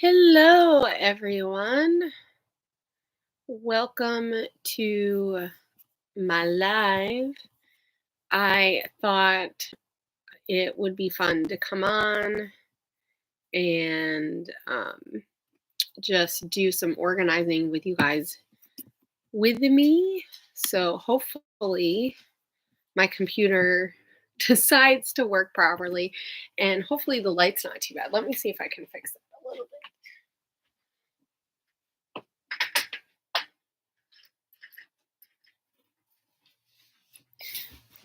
Hello, everyone. Welcome to my live. I thought it would be fun to come on and just do some organizing with you guys with me. So hopefully my computer decides to work properly and hopefully the light's not too bad. Let me see if I can fix it a little bit.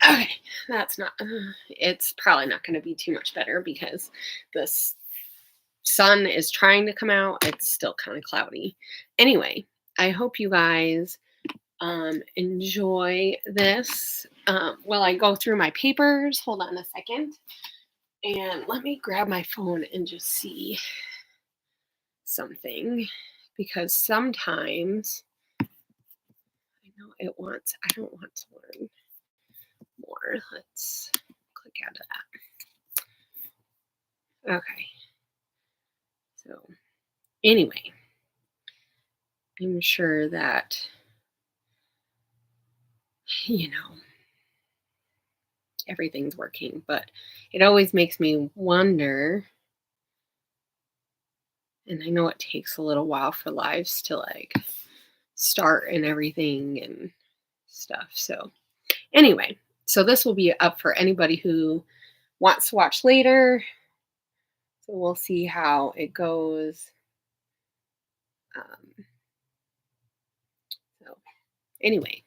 Okay, that's not, it's probably not going to be too much better because the sun is trying to come out. It's still kind of cloudy. Anyway, I hope you guys enjoy this while I go through my papers. Hold on a second. And let me grab my phone and just see something because sometimes I know I don't want to learn more. Let's click out of that. Okay. So anyway, I'm sure that, everything's working, but it always makes me wonder, and I know it takes a little while for lives to start and everything and stuff. So anyway, so this will be up for anybody who wants to watch later. So we'll see how it goes. So anyway,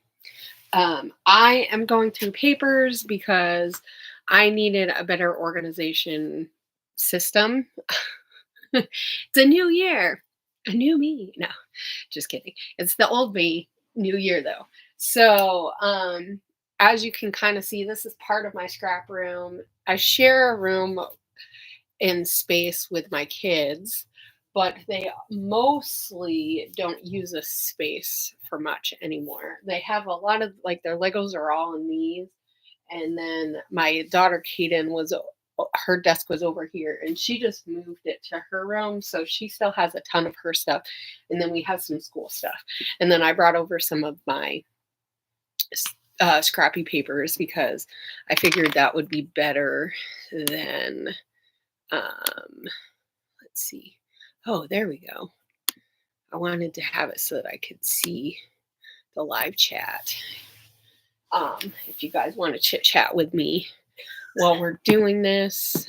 I am going through papers because I needed a better organization system. It's a new year, a new me. No, just kidding. It's the old me, new year though. So, as you can kind of see, this is part of my scrap room. I share a room in space with my kids, but they mostly don't use a space for much anymore. They have a lot of their Legos are all in these. And then my daughter Kaden her desk was over here and she just moved it to her room. So she still has a ton of her stuff. And then we have some school stuff. And then I brought over some of my scrappy papers because I figured that would be better than, let's see. Oh, there we go. I wanted to have it so that I could see the live chat. If you guys want to chit chat with me while we're doing this.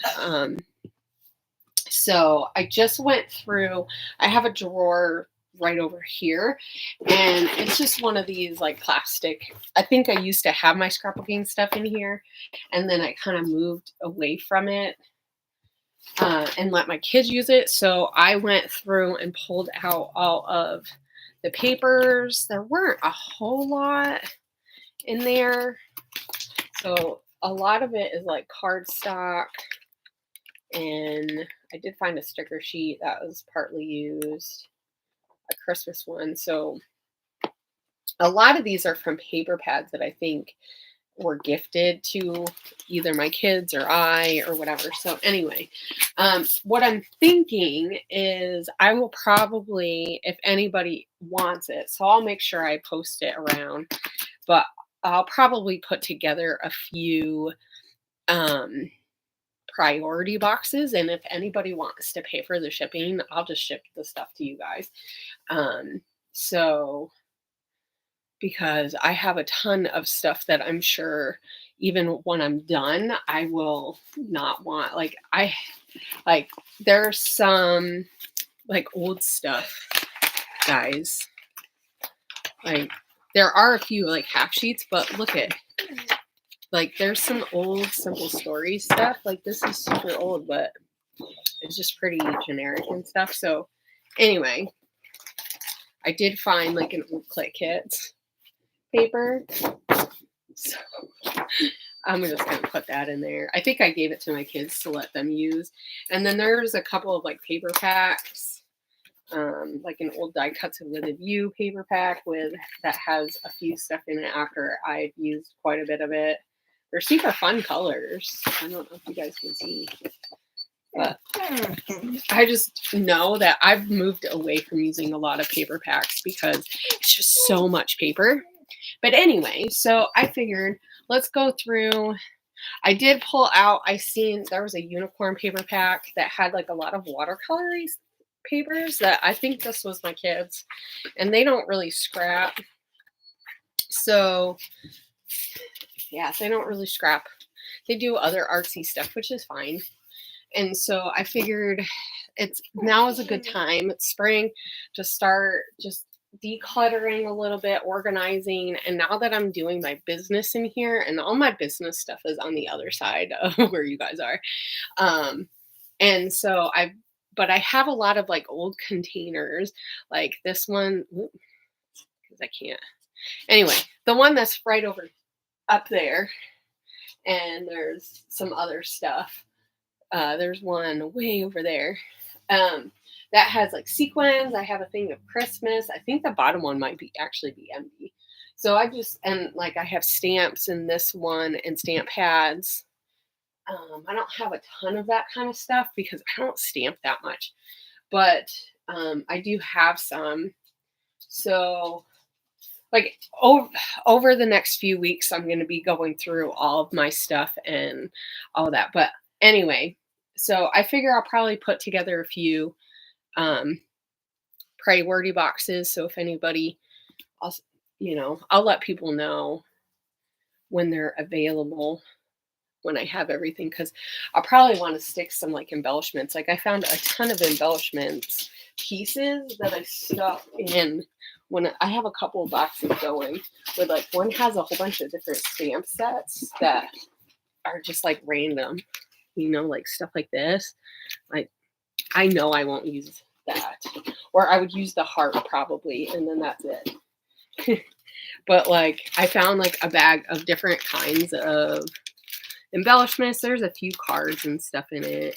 So I just went through, I have a drawer right over here and it's just one of these plastic. I think I used to have my scrapbooking stuff in here and then I kind of moved away from it and let my kids use it. So I went through and pulled out all of the papers. There weren't a whole lot in there. So a lot of it is cardstock, and I did find a sticker sheet that was partly used, a Christmas one. So a lot of these are from paper pads that I think were gifted to either my kids or I or whatever. So anyway, what I'm thinking is I will probably, if anybody wants it, so I'll make sure I post it around, but I'll probably put together a few priority boxes. And if anybody wants to pay for the shipping, I'll just ship the stuff to you guys. So because I have a ton of stuff that I'm sure even when I'm done, I will not want, there's some old stuff, guys. There are a few half sheets, but look at, there's some old Simple Stories stuff. This is super old, but it's just pretty generic and stuff. So anyway, I did find an old Click Kits paper. So I'm just going to put that in there. I think I gave it to my kids to let them use. And then there's a couple of paper packs, an old Die Cuts with a View paper pack that has a few stuff in it after I've used quite a bit of it. They're super fun colors. I don't know if you guys can see. But I just know that I've moved away from using a lot of paper packs because it's just so much paper. But anyway, so I figured let's go through. I did pull out, I seen there was a unicorn paper pack that had like a lot of watercolory papers that I think this was my kids, and they don't really scrap. So yeah, they don't really scrap. They do other artsy stuff, which is fine. And so I figured now is a good time. It's spring to start just decluttering a little bit, organizing. And now that I'm doing my business in here, and all my business stuff is on the other side of where you guys are. And so but I have a lot of like old containers, like this one, because I can't. Anyway, the one that's right over up there, and there's some other stuff. There's one way over there that has like sequins. I have a thing of Christmas. I think the bottom one might actually be empty. So I have stamps in this one and stamp pads. I don't have a ton of that kind of stuff because I don't stamp that much, but I do have some. So like over the next few weeks, I'm going to be going through all of my stuff and all that. But anyway, so I figure I'll probably put together a few priority boxes. So if anybody, I'll let people know when they're available, when I have everything, because I'll probably want to stick some like embellishments. Like I found a ton of embellishments pieces that I stuck in when I have a couple of boxes going with like one has a whole bunch of different stamp sets that are just like random, like stuff like this. Like I know I won't use that, or I would use the heart probably, and then that's it. But like I found like a bag of different kinds of embellishments. There's a few cards and stuff in it,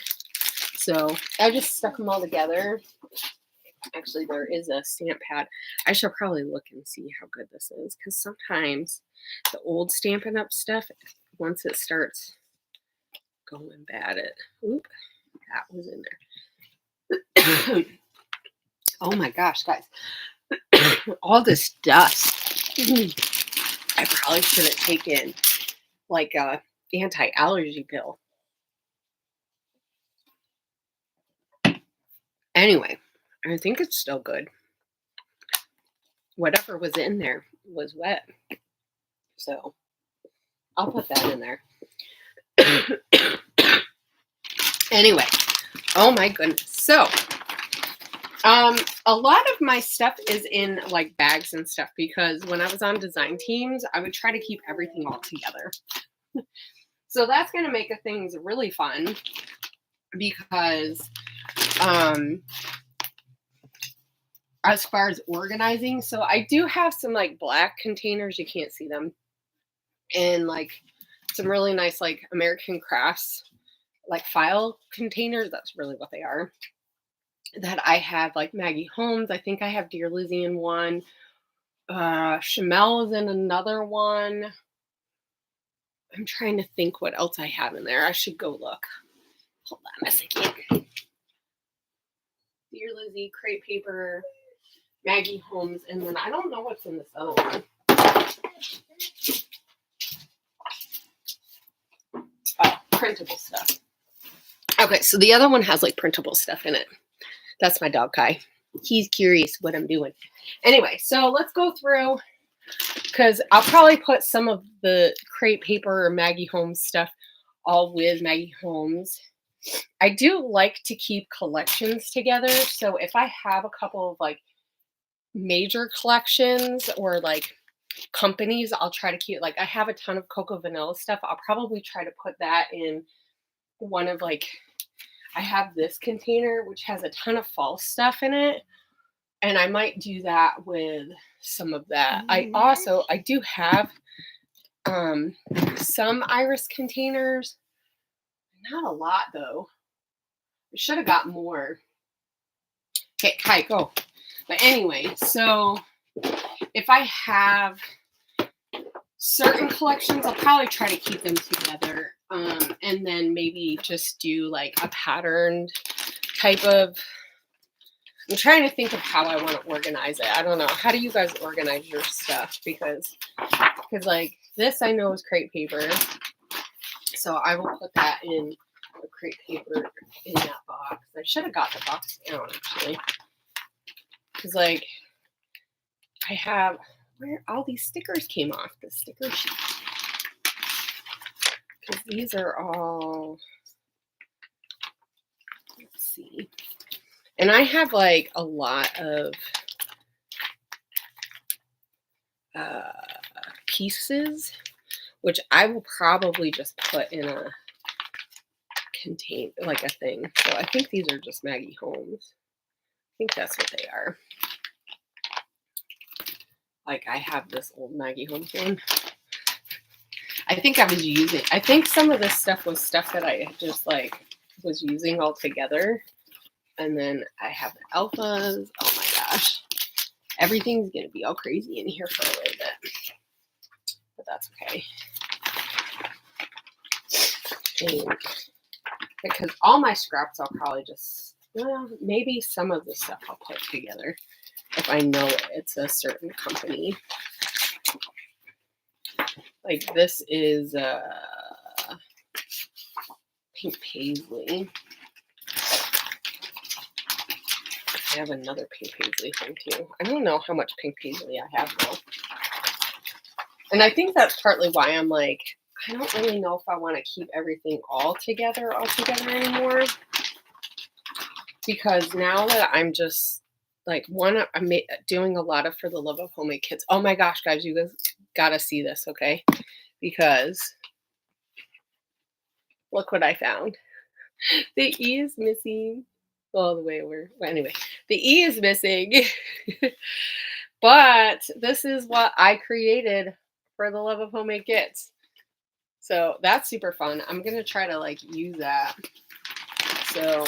so I just stuck them all together. Actually, there is a stamp pad. I should probably look and see how good this is, because sometimes the old Stampin' Up stuff, once it starts going bad, that was in there. Oh my gosh, guys. All this dust. I probably should have taken like a anti-allergy pill. Anyway, I think it's still good. Whatever was in there was wet. So I'll put that in there. Anyway, oh my goodness. So a lot of my stuff is in like bags and stuff, because when I was on design teams, I would try to keep everything all together. So that's going to make things really fun, because as far as organizing, so I do have some like black containers, you can't see them, and like some really nice like American Crafts like file containers. That's really what they are, that I have like Maggie Holmes. I think I have Dear Lizzie in one. Chamel is in another one. I'm trying to think what else I have in there. I should go look. Hold on a second. Dear Lizzie, crepe paper, Maggie Holmes, and then I don't know what's in this other one. Oh, printable stuff. Okay, so the other one has like printable stuff in it. That's my dog Kai. He's curious what I'm doing. Anyway, so let's go through, because I'll probably put some of the crepe paper or Maggie Holmes stuff all with Maggie Holmes. I do like to keep collections together. So if I have a couple of like major collections or like companies, I'll try to keep, like I have a ton of Cocoa Vanilla stuff. I'll probably try to put that in one of like, I have this container which has a ton of fall stuff in it, and I might do that with some of that. I do have some iris containers, not a lot though. I should have got more. Okay, Kai, go. But anyway, so if I have certain collections, I'll probably try to keep them together. And and then maybe just do like a patterned type of, I'm trying to think of how I want to organize it. I don't know. How do you guys organize your stuff? Because like this I know is crepe paper. So I will put that in the crepe paper in that box. I should have got the box down actually. Because like I have, where all these stickers came off, the sticker sheet. Because these are all, let's see. And I have like a lot of pieces, which I will probably just put in a contain, like a thing. So I think these are just Maggie Holmes. I think that's what they are. Like I have this old Maggie Holmes one. I think I was using, I think some of this stuff was stuff that I just like was using all together. And then I have the alphas. Oh my gosh. Everything's going to be all crazy in here for a little bit. But that's okay. And because all my scraps I'll probably just, well, maybe some of the stuff I'll put together if I know it's a certain company. Like this is Pink Paisley. I have another Pink Paisley thing too. I don't know how much Pink Paisley I have though. And I think that's partly why I'm like, I don't really know if I want to keep everything all together anymore. Because now that I'm just like, one, I'm doing a lot of For the Love of Homemade Kits. Oh my gosh, guys, you guys gotta see this, okay? Because look what I found. The E is missing. All the way over. Well, anyway, the E is missing. But this is what I created For the Love of Homemade Kits. So that's super fun. I'm going to try to like use that. So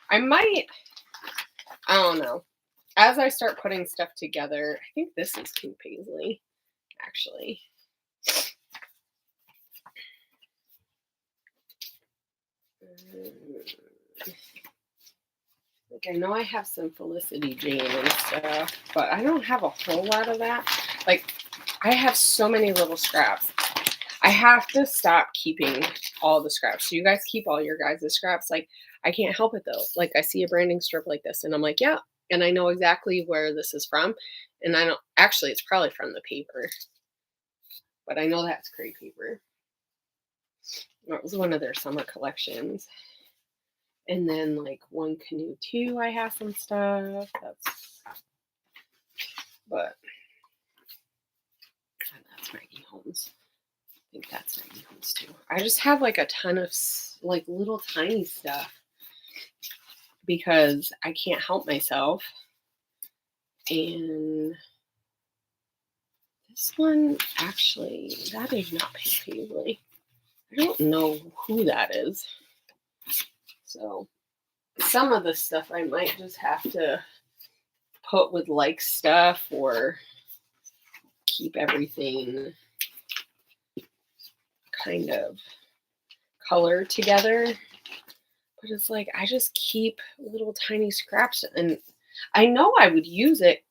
I might, I don't know. As I start putting stuff together, I think this is Pink Paisley, actually. Like I know I have some Felicity Jane and stuff, but I don't have a whole lot of that. Like I have so many little scraps. I have to stop keeping all the scraps. So you guys keep all your guys' scraps. Like I can't help it though. Like I see a branding strip like this and I'm like, yeah. And I know exactly where this is from. And I don't, actually it's probably from the paper. But I know that's crepe paper. It was one of their summer collections. And then like One Canoe 2, I have some stuff. But that's Maggie Holmes. I think that's Maggie Holmes too. I just have like a ton of like little tiny stuff because I can't help myself. And this one, actually, that is not Pink Paisley. I don't know who that is. So some of the stuff I might just have to put with like stuff or keep everything kind of colored together. But it's like I just keep little tiny scraps and I know I would use it.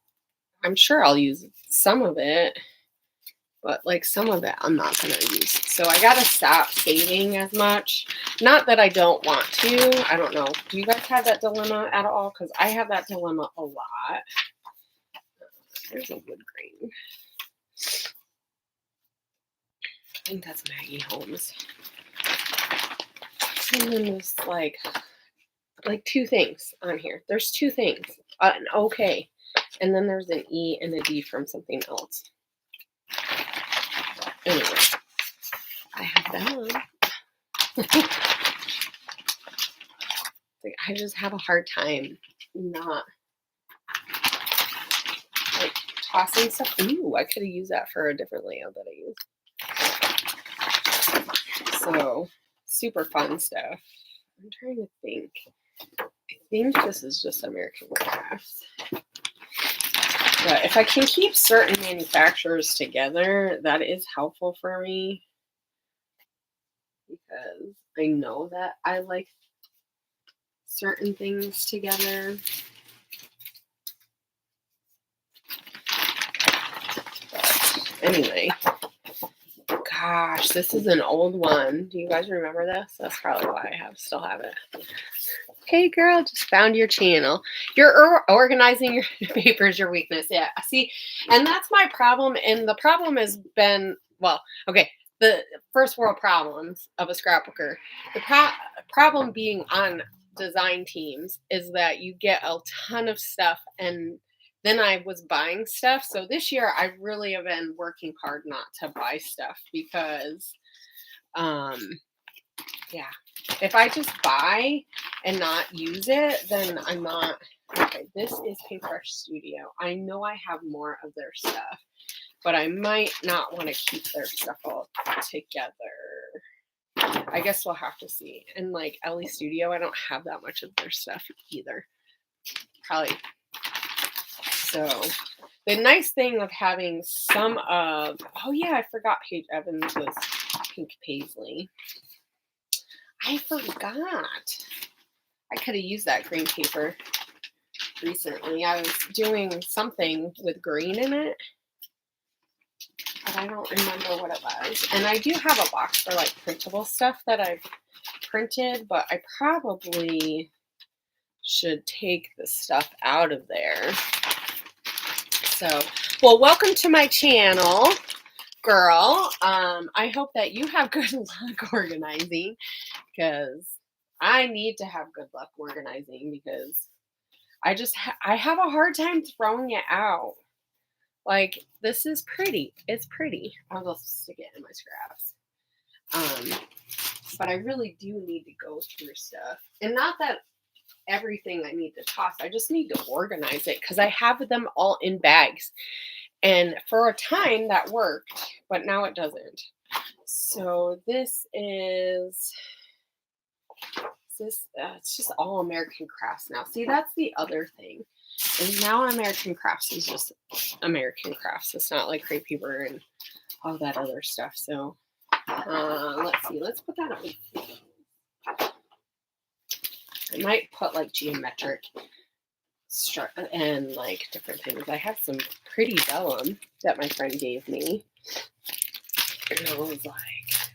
I'm sure I'll use some of it. But like some of it I'm not going to use. So I got to stop saving as much. Not that I don't want to. I don't know. Do you guys have that dilemma at all? Because I have that dilemma a lot. There's a wood grain. I think that's Maggie Holmes. And then there's like two things on here. There's two things. An okay. And then there's an E and a D from something else. Anyway, I have that. Like, I just have a hard time not like tossing stuff. Ooh, I could have used that for a different layout that I used. So super fun stuff. I'm trying to think. I think this is just American Crafts. But if I can keep certain manufacturers together, that is helpful for me. because I know that I like certain things together. But anyway, gosh, this is an old one. Do you guys remember this? That's probably why I still have it. Hey girl, just found your channel. You're organizing your papers, your weakness. Yeah, see, and that's my problem. And the problem has been, well, okay, the first world problems of a scrapbooker. The problem being on design teams is that you get a ton of stuff, and then I was buying stuff. So this year I really have been working hard not to buy stuff because, yeah. If I just buy and not use it, then I'm not. Okay, this is Paintbrush Studio. I know I have more of their stuff, but I might not want to keep their stuff all together. I guess we'll have to see. And like Ellie Studio, I don't have that much of their stuff either. Probably. So the nice thing of having some of, oh yeah, I forgot Paige Evans was pink paisley. I forgot. I could have used that green paper recently. I was doing something with green in it, but I don't remember what it was. And I do have a box for like printable stuff that I've printed, but I probably should take the stuff out of there. So, well, welcome to my channel, girl. I hope that you have good luck organizing, because I need to have good luck organizing, because I have a hard time throwing it out. Like, this is pretty. It's pretty. I'll just stick it in my scraps. But I really do need to go through stuff. And not that everything I need to toss. I just need to organize it because I have them all in bags. And for a time that worked, but now it doesn't. So this is... it's just all American Crafts now. See, that's the other thing. And now American Crafts is just American Crafts. It's not like crepe paper and all that other stuff. So let's see. Let's put that up. I might put like geometric and like different things. I have some pretty vellum that my friend gave me. And I was like,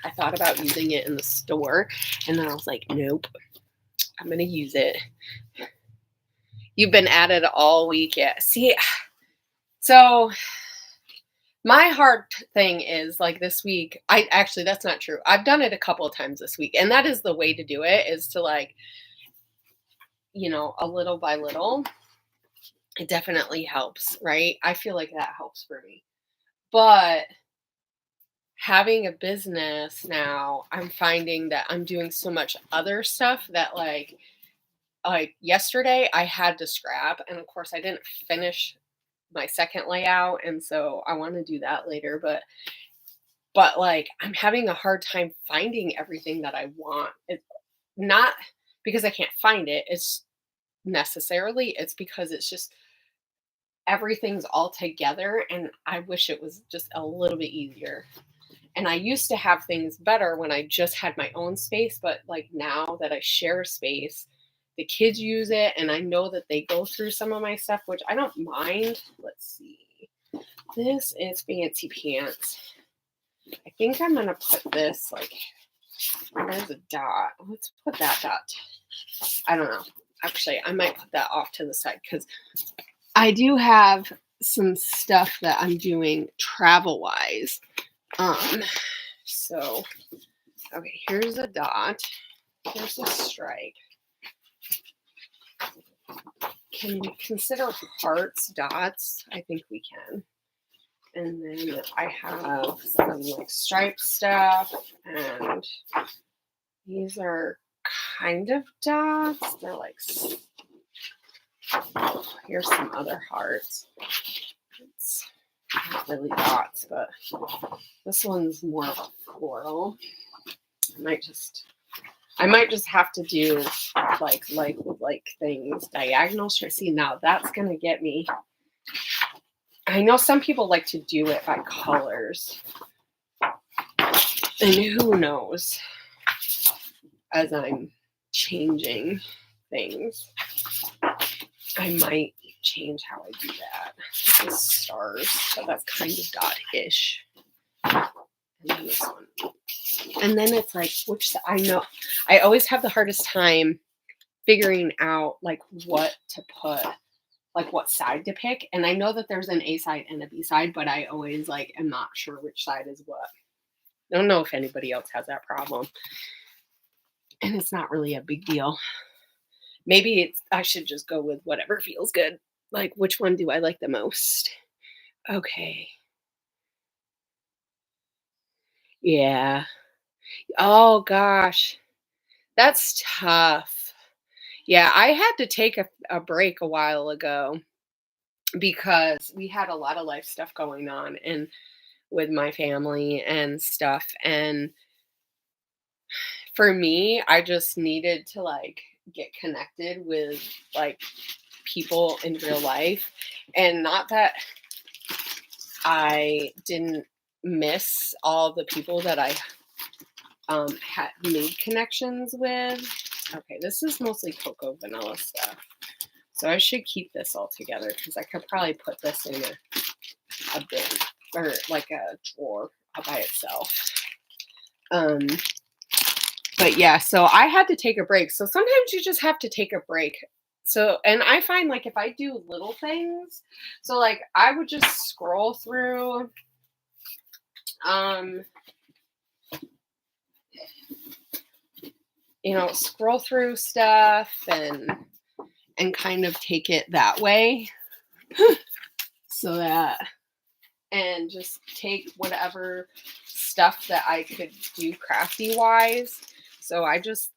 I thought about using it in the store. And then I was like, nope. I'm going to use it. You've been at it all week. Yeah. See, so my hard thing is like this week, actually, that's not true. I've done it a couple of times this week. And that is the way to do it, is to like, you know, a little by little. It definitely helps, right? I feel like that helps for me. But having a business now, I'm finding that I'm doing so much other stuff that like yesterday I had to scrap, and of course I didn't finish my second layout, and so I want to do that later, but like I'm having a hard time finding everything that I want. It's not because I can't find it, it's because it's just everything's all together, and I wish it was just a little bit easier. And I used to have things better when I just had my own space, but like now that I share space, the kids use it, and I know that they go through some of my stuff, which I don't mind. Let's see. This is Fancy Pants. I think I'm going to put this like, there's a dot. Let's put that dot. I don't know. Actually, I might put that off to the side because I do have some stuff that I'm doing travel-wise. So, okay, here's a dot. Here's a stripe. Can we consider hearts dots? I think we can. And then I have some like stripe stuff, and these are kind of dots. They're like, here's some other hearts. It's not really dots, but this one's more of a floral. I might just have to do like things diagonal straight. See, now that's gonna get me. I know some people like to do it by colors, and who knows? as I'm changing things. I might change how I do that. This is stars, so that's kind of dot-ish. And then this one. And then it's like, which I know I always have the hardest time figuring out like what to put, like what side to pick. And I know that there's an A side and a B side, but I always like am not sure which side is what. I don't know if anybody else has that problem. And it's not really a big deal. Maybe I should just go with whatever feels good. Like, which one do I like the most? Okay. Yeah. Oh gosh. That's tough. Yeah, I had to take a break a while ago because we had a lot of life stuff going on and with my family and stuff. And for me, I just needed to like get connected with like people in real life. And not that I didn't miss all the people that I had made connections with. Okay, this is mostly cocoa vanilla stuff. So I should keep this all together because I could probably put this in a bin or like a drawer all by itself. But yeah, so I had to take a break. So sometimes you just have to take a break. So, and I find like if I do little things, so like I would just scroll through, scroll through stuff and kind of take it that way. So that, and just take whatever stuff that I could do crafty wise. So I just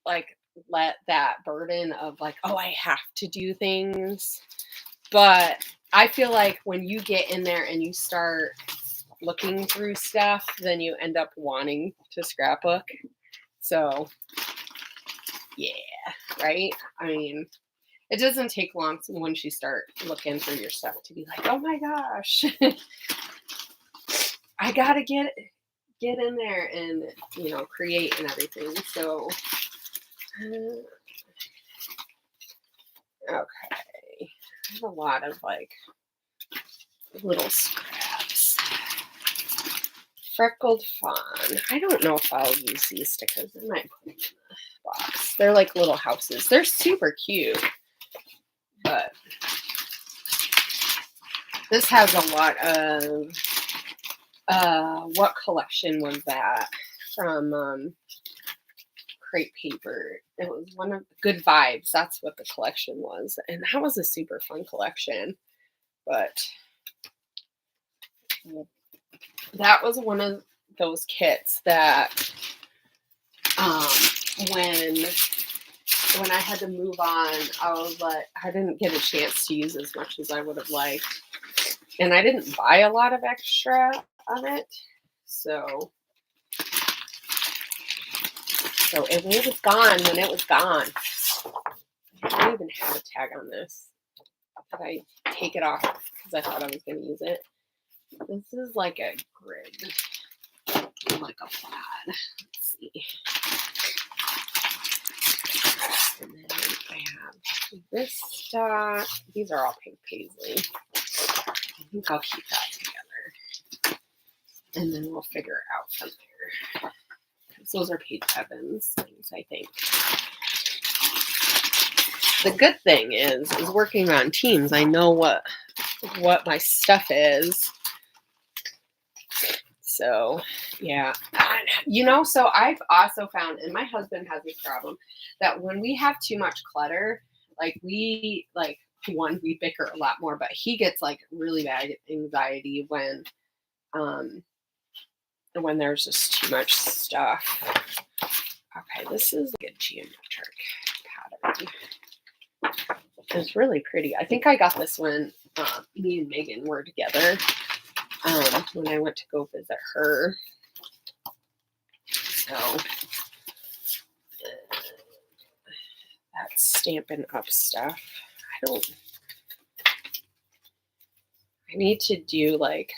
like let that burden of like, oh, I have to do things. But I feel like when you get in there and you start looking through stuff, then you end up wanting to scrapbook. So yeah, right? I mean, it doesn't take long once you start looking through your stuff to be like, oh my gosh, I gotta get in there and create and everything. So okay, I have a lot of like little scraps. Freckled fawn. I don't know if I'll use these stickers. I might put them in the box. They're like little houses. They're super cute. But this has a lot of what collection was that from Crepe Paper. It was one of Good Vibes. That's what the collection was. And that was a super fun collection. But that was one of those kits that when I had to move on, I was like, I didn't get a chance to use as much as I would have liked. And I didn't buy a lot of extra of it. So it was gone when it was gone. I don't even have a tag on this. But I take it off because I thought I was going to use it. This is like a grid. Like a plaid. Let's see. And then I have this stock. These are all pink paisley. I think I'll keep that together. And then we'll figure it out from there. Those are Paige Evans things, I think. The good thing is working on teams. I know what my stuff is. So, yeah. So I've also found, and my husband has this problem, that when we have too much clutter, we bicker a lot more, but he gets like really bad anxiety when there's just too much stuff. Okay, this is like a geometric pattern. It's really pretty. I think I got this when me and Megan were together when I went to go visit her. So that's Stampin' Up stuff. I need to do like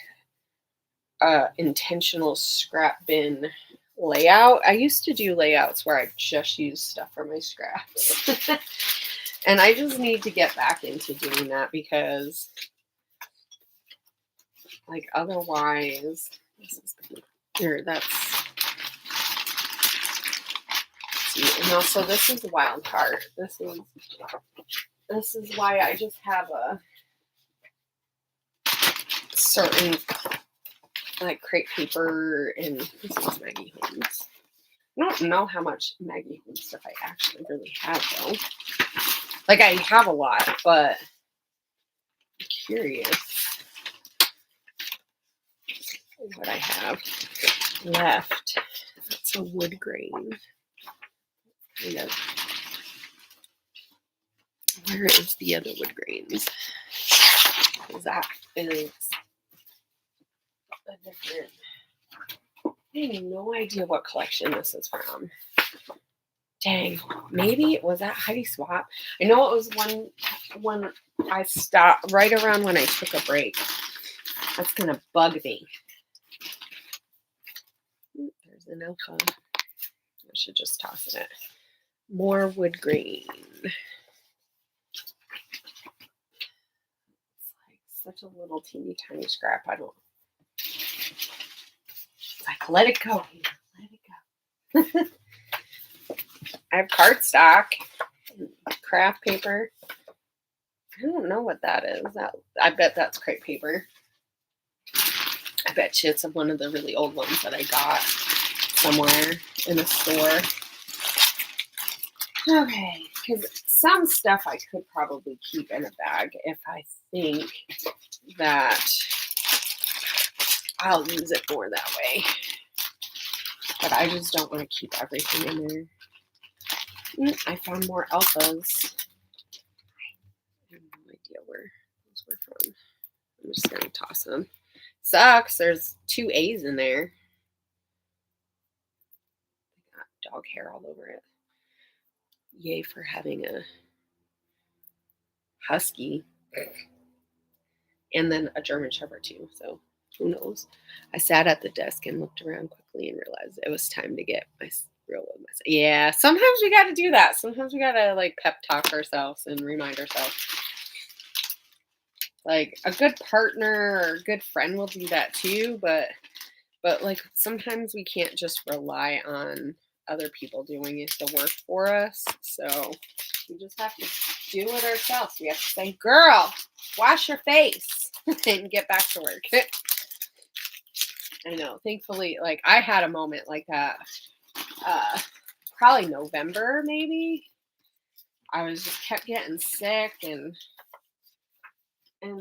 intentional scrap bin layout. I used to do layouts where I just used stuff for my scraps. And I just need to get back into doing that because, like, otherwise, this is here. That's see, and also this is the wild card. This is why I just have a certain like crepe paper, and this is Maggie Holmes. I don't know how much Maggie Holmes stuff I actually really have though. Like I have a lot, but I'm curious what I have left. That's a wood grain. Kind of. Where is the other wood grains? That is a different. I have no idea what collection this is from. Dang, maybe was that Heidi Swap? I know it was when I stopped right around when I took a break. That's gonna bug me. There's an alpha. I should just toss it. More wood grain. It's like such a little teeny tiny scrap. I don't. It's like let it go. Let it go. I have cardstock, craft paper. I don't know what that is. I bet that's crepe paper. I bet you it's one of the really old ones that I got somewhere in a store. Okay, because some stuff I could probably keep in a bag if I think that I'll use it more that way. But I just don't want to keep everything in there. I found more alphas. I have no idea where those were from. I'm just going to toss them. Sucks. There's 2 A's in there. I got dog hair all over it. Yay for having a husky. And then a German Shepherd too. So who knows? I sat at the desk and looked around quickly and realized it was time to get my real with myself. Yeah, sometimes we got to do that. Sometimes we got to like pep talk ourselves and remind ourselves. Like a good partner or a good friend will do that too, but like sometimes we can't just rely on other people doing it the work for us. So we just have to do it ourselves. We have to say, girl, wash your face and get back to work. I know. Thankfully, like I had a moment like that. Probably November, maybe. I was just kept getting sick and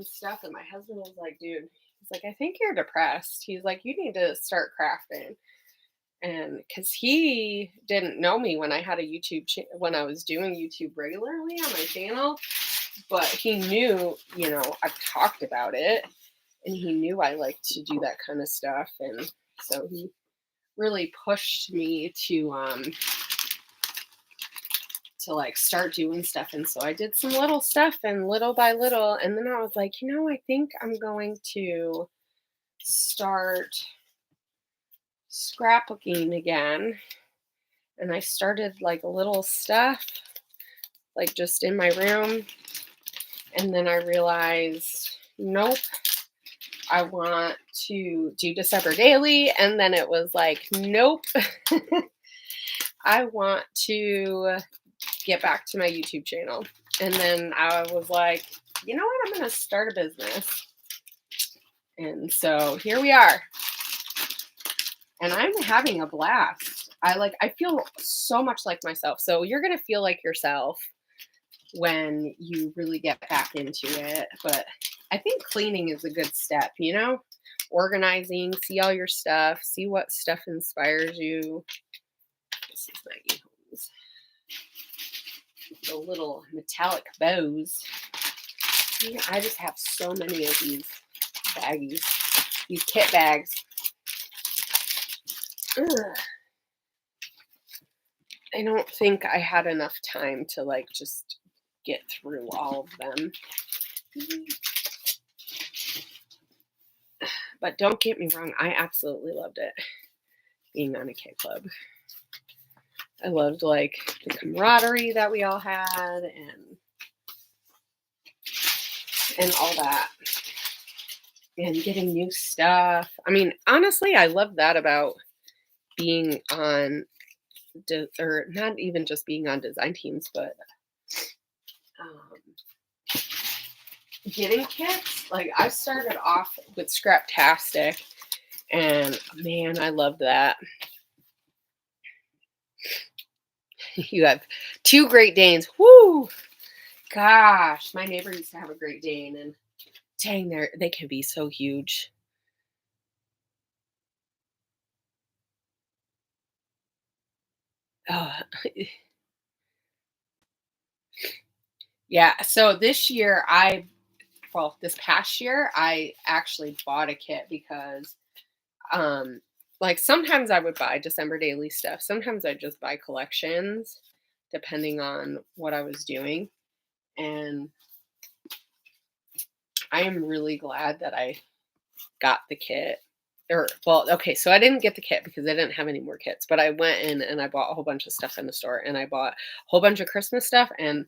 stuff. And my husband was like, dude, he's like, I think you're depressed. He's like, you need to start crafting. And because he didn't know me when I had a YouTube when I was doing YouTube regularly on my channel, but he knew, you know, I've talked about it, and he knew I liked to do that kind of stuff, and so he really pushed me to like start doing stuff. And so I did some little stuff, and little by little, and then I was like, you know, I think I'm going to start scrapbooking again. And I started like little stuff, like just in my room. And then I realized, nope, I want to do December daily. And then it was like, nope, I want to get back to my YouTube channel. And then I was like, you know what, I'm going to start a business. And so here we are. And I'm having a blast. I feel so much like myself. So you're going to feel like yourself when you really get back into it. But I think cleaning is a good step, you know? Organizing, see all your stuff, see what stuff inspires you. This is Maggie Holmes. The little metallic bows. I just have so many of these baggies, these kit bags. Ugh. I don't think I had enough time to like just get through all of them. But don't get me wrong, I absolutely loved it. being on a kit club. I loved like the camaraderie that we all had and all that. And getting new stuff. I mean, honestly, I love that about being on, or not even just being on design teams, but getting kits. Like I started off with Scraptastic, and man, I loved that. You have 2 Great Danes. Woo! Gosh, my neighbor used to have a Great Dane, and dang, they can be so huge. Oh, yeah. So this past year, I actually bought a kit because, like sometimes I would buy December daily stuff. Sometimes I just buy collections, depending on what I was doing. And I am really glad that I got the kit. Okay, so I didn't get the kit because they didn't have any more kits, but I went in and I bought a whole bunch of stuff in the store, and I bought a whole bunch of Christmas stuff, and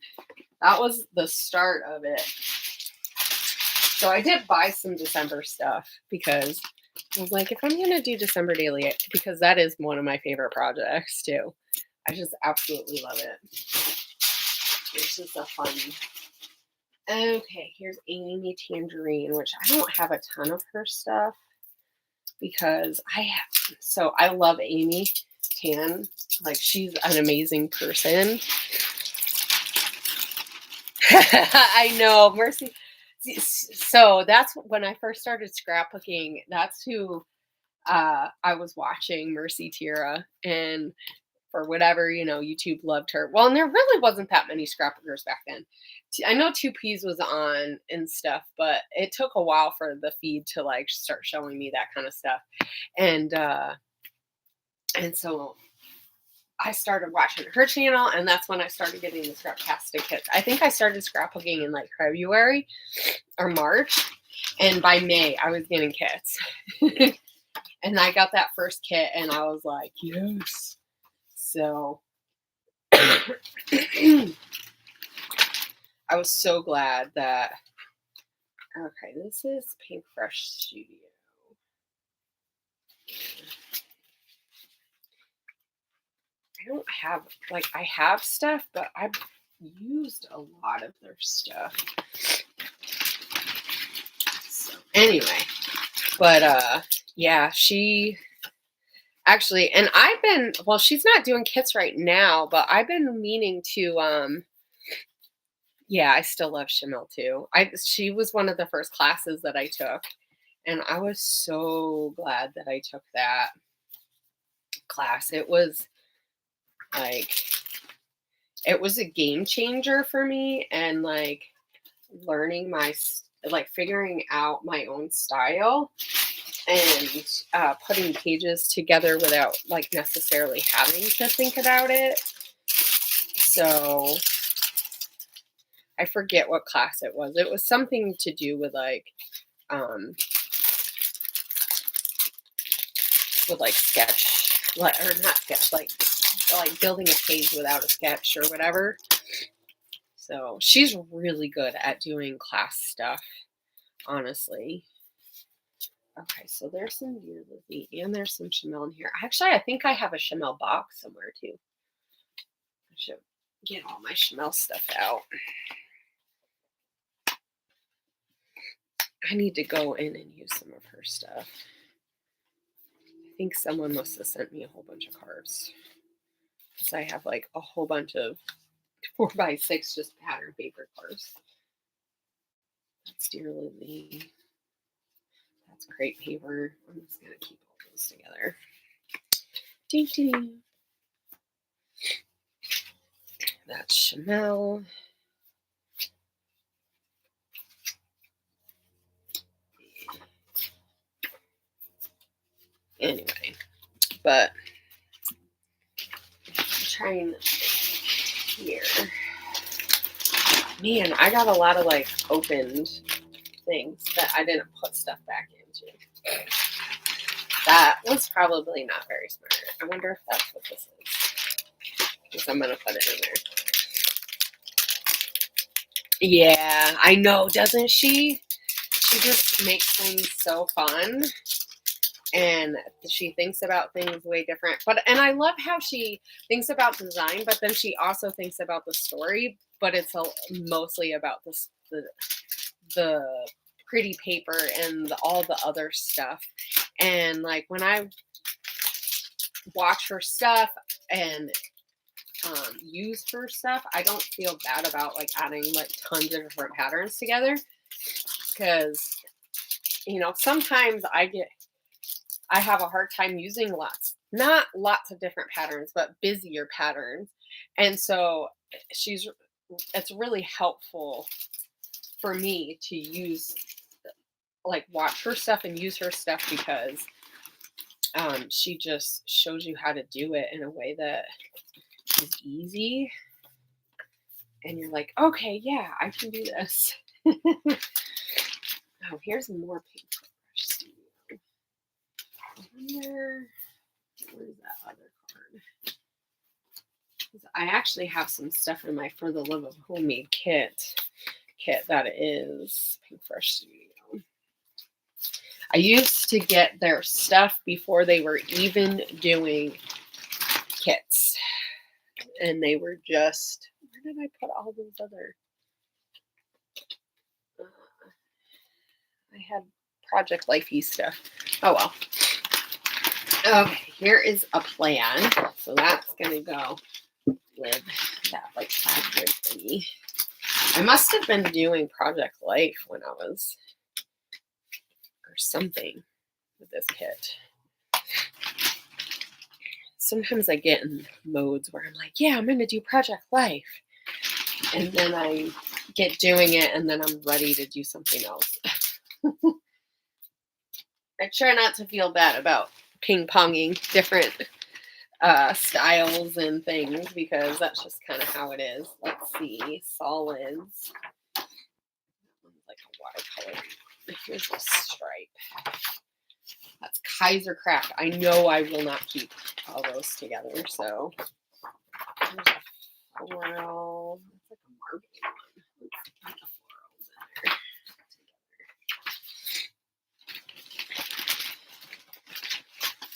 that was the start of it. So I did buy some December stuff because I was like, if I'm going to do December daily, because that is one of my favorite projects too. I just absolutely love it. It's just a fun. Okay, here's Amy Tangerine, which I don't have a ton of her stuff because I love Amy Tan. Like she's an amazing person. I know, Mercy. So that's when I first started scrapbooking. That's who I was watching, Mercy Tira, and for whatever, YouTube loved her. Well, and there really wasn't that many scrapbookers back then. I know 2Ps was on and stuff, but it took a while for the feed to like start showing me that kind of stuff. And so I started watching her channel, and that's when I started getting the Scraptastic kits. I think I started scrapbooking in like February or March, and by May I was getting kits. And I got that first kit, and I was like, yes. So I was so glad that. Okay, this is Paintbrush Studio. I don't have, like, I have stuff, but I've used a lot of their stuff. So, anyway, but, yeah, she actually, and she's not doing kits right now, but I've been meaning to, yeah, I still love Chamel too. She was one of the first classes that I took, and I was so glad that I took that class. It was like, it was a game changer for me, and like learning figuring out my own style and putting pages together without like necessarily having to think about it. So I forget what class it was. It was something to do with like sketch, or not sketch, like building a page without a sketch or whatever. So she's really good at doing class stuff, honestly. Okay, so there's some Dear Lizzie, and there's some Chamel in here. Actually, I think I have a Chamel box somewhere too. I should get all my Chamel stuff out. I need to go in and use some of her stuff. I think someone must have sent me a whole bunch of cards. Because I have like a whole bunch of 4x6 just pattern paper cards. That's Dear Lizzie. That's great paper. I'm just going to keep all those together. Ding, ding. That's Chamel. Anyway, but I'm trying here. Man, I got a lot of like opened things that I didn't put stuff back into. That was probably not very smart. I wonder if that's what this is. Because I'm going to put it in there. Yeah, I know, doesn't she? She just makes things so fun. And she thinks about things way different. And I love how she thinks about design, but then she also thinks about the story. But it's mostly about the pretty paper and all the other stuff. And like when I watch her stuff and use her stuff, I don't feel bad about like adding like tons of different patterns together, because sometimes I have a hard time using not lots of different patterns, but busier patterns. And so it's really helpful for me to watch her stuff and use her stuff, because she just shows you how to do it in a way that is easy. And you're like, okay, yeah, I can do this. Oh, here's more pink brush. Where's that other card? I actually have some stuff in my For the Love of Homemade kit that is Pink Fresh Studio. I used to get their stuff before they were even doing kits. And they were just, where did I put all those other? I had Project Lifey stuff. Oh well. Okay, here is a plan. So that's going to go with that like 5 grid thingy. I must have been doing Project Life when I was, or something with this kit. Sometimes I get in modes where I'm like, yeah, I'm going to do Project Life. And then I get doing it and then I'm ready to do something else. I try not to feel bad about ping-ponging different styles and things, because that's just kind of how it is. Let's see, solids. Like a watercolor. Here's a stripe. That's Kaiser Craft. I know I will not keep all those together, so there's a floral. It's like a marble one. Let's put the florals in there.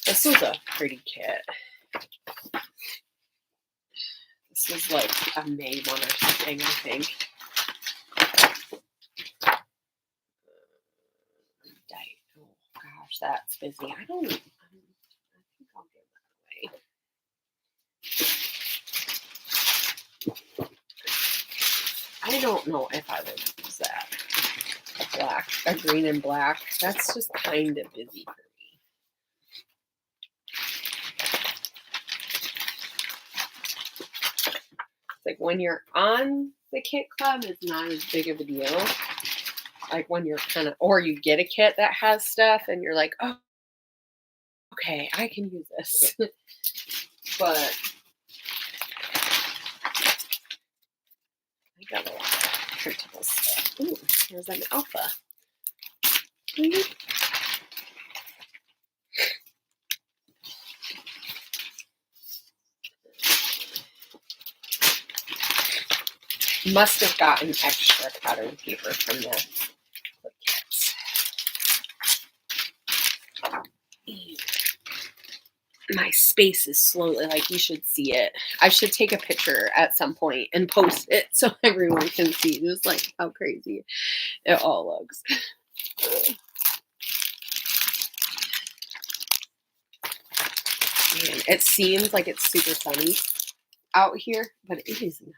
This was a pretty kit. This was like a May one or something, I think. Oh gosh, that's busy. I think I'll give that away. I don't know if I would use that. A green and black. That's just kind of busy for me. It's like when you're on the kit club, it's not as big of a deal. Like when you're or you get a kit that has stuff and you're like, oh, okay, I can use this. But I got a lot of printable stuff. Ooh, here's an alpha. Must have gotten extra pattern paper from the kits. My space is slowly, like, you should see it. I should take a picture at some point and post it so everyone can see just like how crazy it all looks. Man, it seems like it's super sunny out here, but it is not.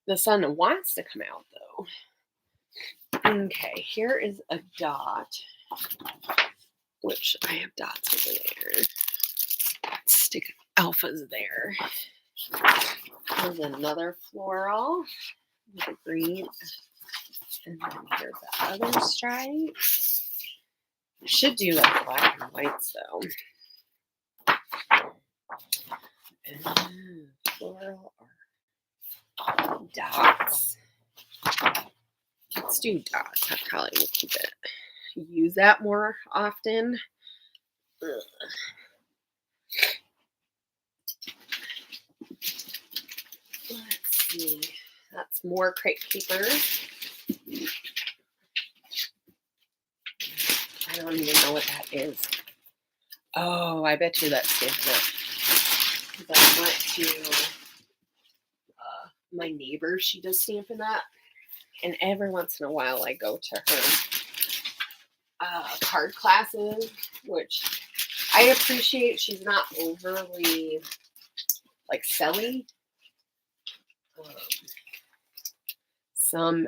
The sun wants to come out though. Okay, here is a dot, which I have dots over there. Stick alphas there. There's another floral with a green. And then here's the other stripe. I should do like black and whites though. And floral or dots. Let's do dots. I probably will keep it. Use that more often. Let's see. That's more crepe paper. I don't even know what that is. Oh, I bet you that's Stampin' Up. I went to my neighbor. She does Stampin' Up. And every once in a while I go to her card classes, which I appreciate. She's not overly like selly. Some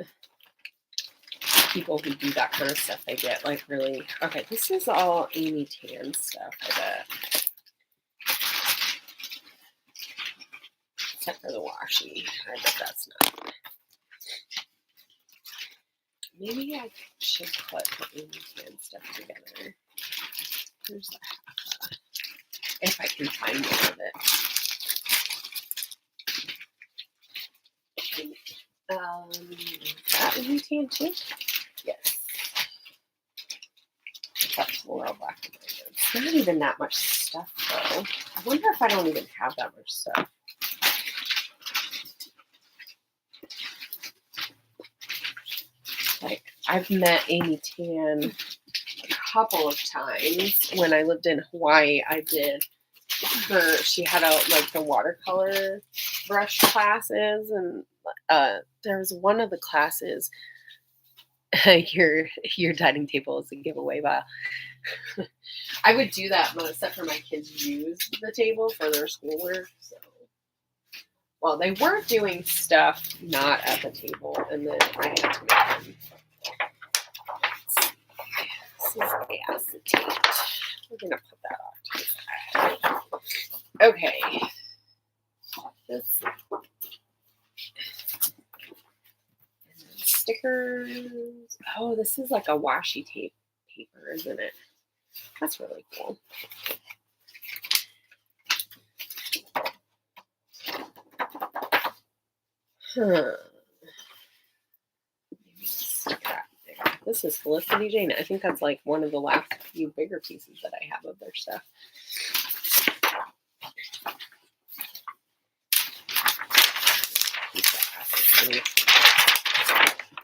people who do that kind of stuff, they get like really, okay, this is all Amy Tan stuff, I bet. Except for the washi. I bet that's not. Maybe I should put the Amy Tan stuff together. Here's the half, if I can find more of it. That Amy Tan too? Yes. That's floral black and white. It's not even that much stuff though. I wonder if I don't even have that much stuff. Like, I've met Amy Tan a couple of times. When I lived in Hawaii, I did her, she had like the watercolor brush classes, and there was one of the classes, your dining table is a giveaway, but I would do that except for my kids use the table for their schoolwork. So, well, they were doing stuff not at the table, and then I had to make them. This is acetate. We're gonna put that off to the side. Okay. This. And then stickers. Oh, this is like a washi tape paper, isn't it? That's really cool. Huh. Maybe stick that there. This is Felicity Jane. I think that's like one of the last few bigger pieces that I have of their stuff.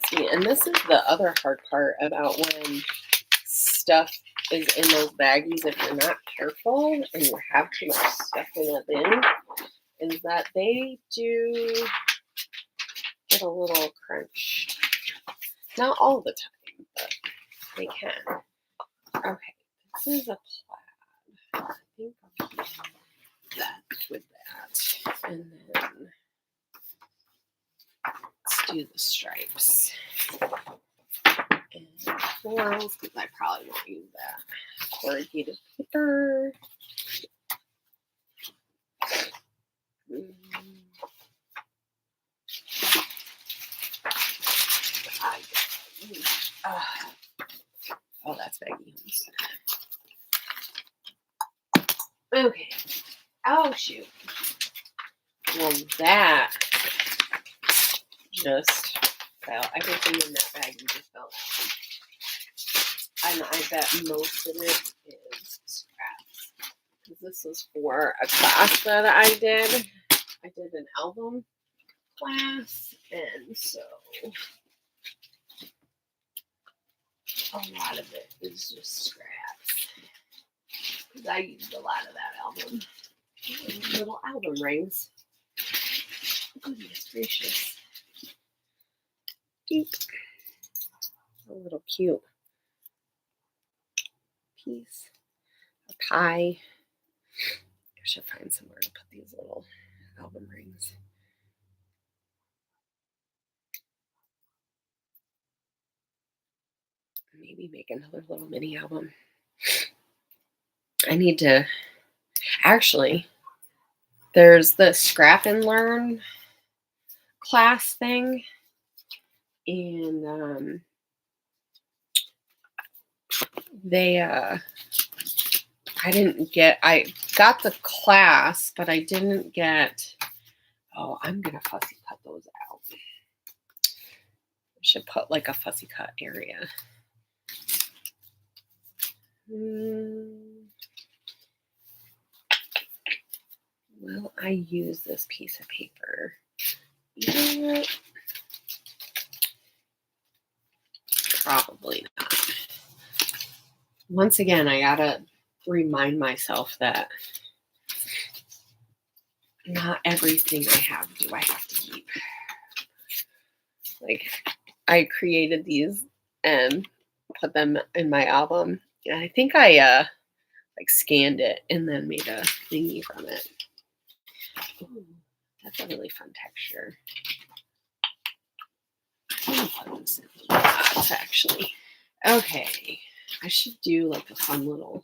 See, and this is the other hard part about when stuff is in those baggies. If you're not careful and you have too much stuff in the bin, is that they do get a little crunched. Not all the time, but they can. Okay, this is a plaid. I think I'll do that with that. And then let's do the stripes. And florals, because I probably won't use that. Corrugated paper. Oh, that's baggy. Okay. Oh, shoot. Well, that just fell. Everything in that baggie just fell out. And I bet most of it is scraps. Because this was for a class that I did. I did an album class, and so a lot of it is just scraps. Because I used a lot of that album. Little album rings. Goodness gracious. Deep. A little cute piece. A pie. I should find somewhere to put these little album rings. Maybe make another little mini album. I need to, actually, there's the Scrap and Learn class thing. And I got the class, but I didn't get, I'm going to fussy cut those out. I should put like a fussy cut area. Will I use this piece of paper? You know what? Probably not. Once again, I gotta remind myself that not everything I have do I have to keep. Like, I created these and put them in my album. And I think I like scanned it and then made a thingy from it. Ooh, that's a really fun texture. I'm gonna put this in the box, actually. Okay, I should do like a fun little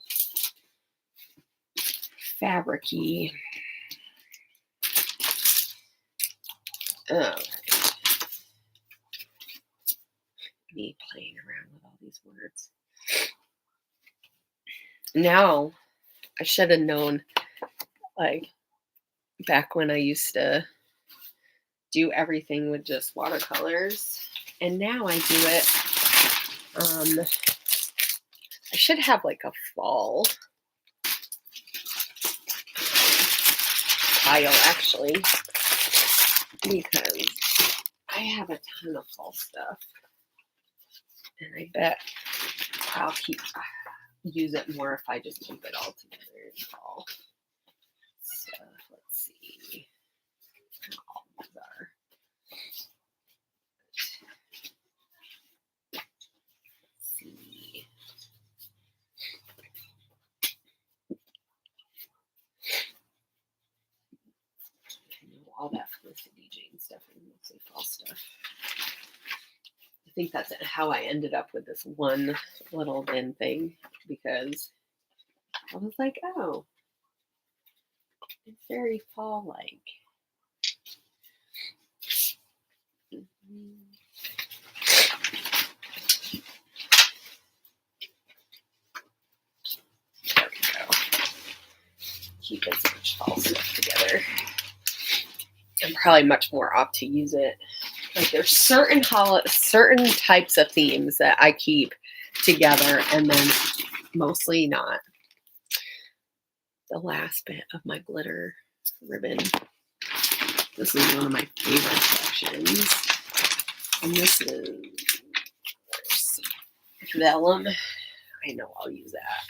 fabric-y. Oh, me playing around with all these words. Now, I should have known, like, back when I used to do everything with just watercolors. And now I do it, I should have like a fall pile, actually, because I have a ton of fall stuff. And I bet I'll use it more if I just keep it all together in fall. So let's see how all these are. Let's see. I know all that Felicity Jane stuff and mostly fall stuff. I think that's how I ended up with this one little bin thing, because I was like, oh, it's very fall-like. There we go. Keep as much fall stuff together. I'm probably much more apt to use it. Like, there's certain types of themes that I keep together, and then mostly not. The last bit of my glitter ribbon. This is one of my favorite sections. And this is vellum. I know I'll use that.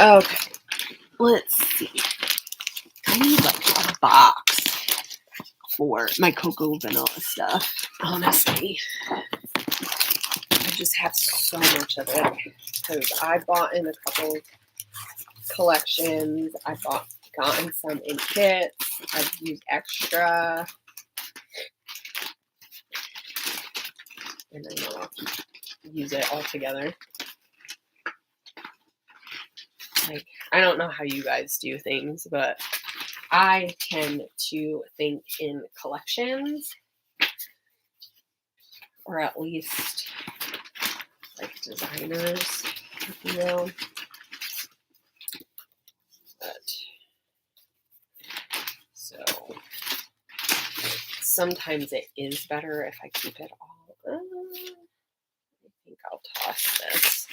Okay, let's see. I need like a box for my cocoa vanilla stuff. Honestly, I just have so much of it because I bought in a couple collections. I've gotten some in kits. I've used extra. And I know I'll use it all together. Like, I don't know how you guys do things, but I tend to think in collections, or at least like designers, you know. But so sometimes it is better if I keep it all. I think I'll toss this.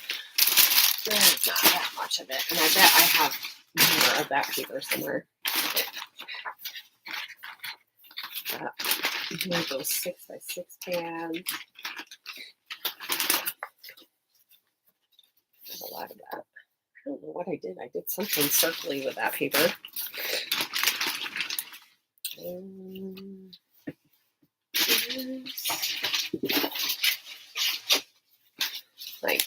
There's not that much of it, and I bet I have more of that paper somewhere. Here goes 6x6 pads. There's a lot of that. I don't know what I did. I did something circly with that paper. Like,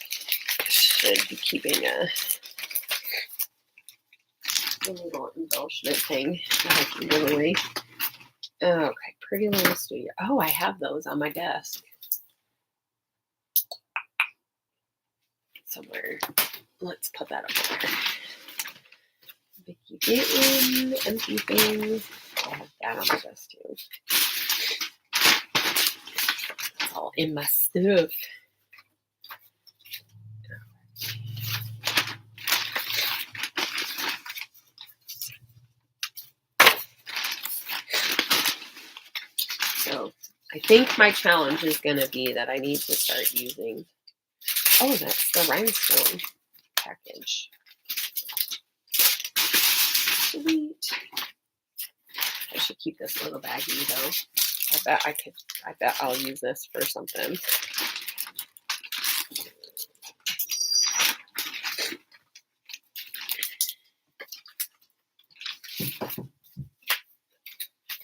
I should be keeping a little embellishment thing that I can give away. Okay, Pretty Little Studio. Oh, I have those on my desk somewhere. Let's put that up there. Vicky Gittin, empty things. I have that on my desk too. It's all in my stuff. So I think my challenge is going to be that I need to start using, oh, that's the rhinestone package. should keep this little baggie though. I bet I'll use this for something.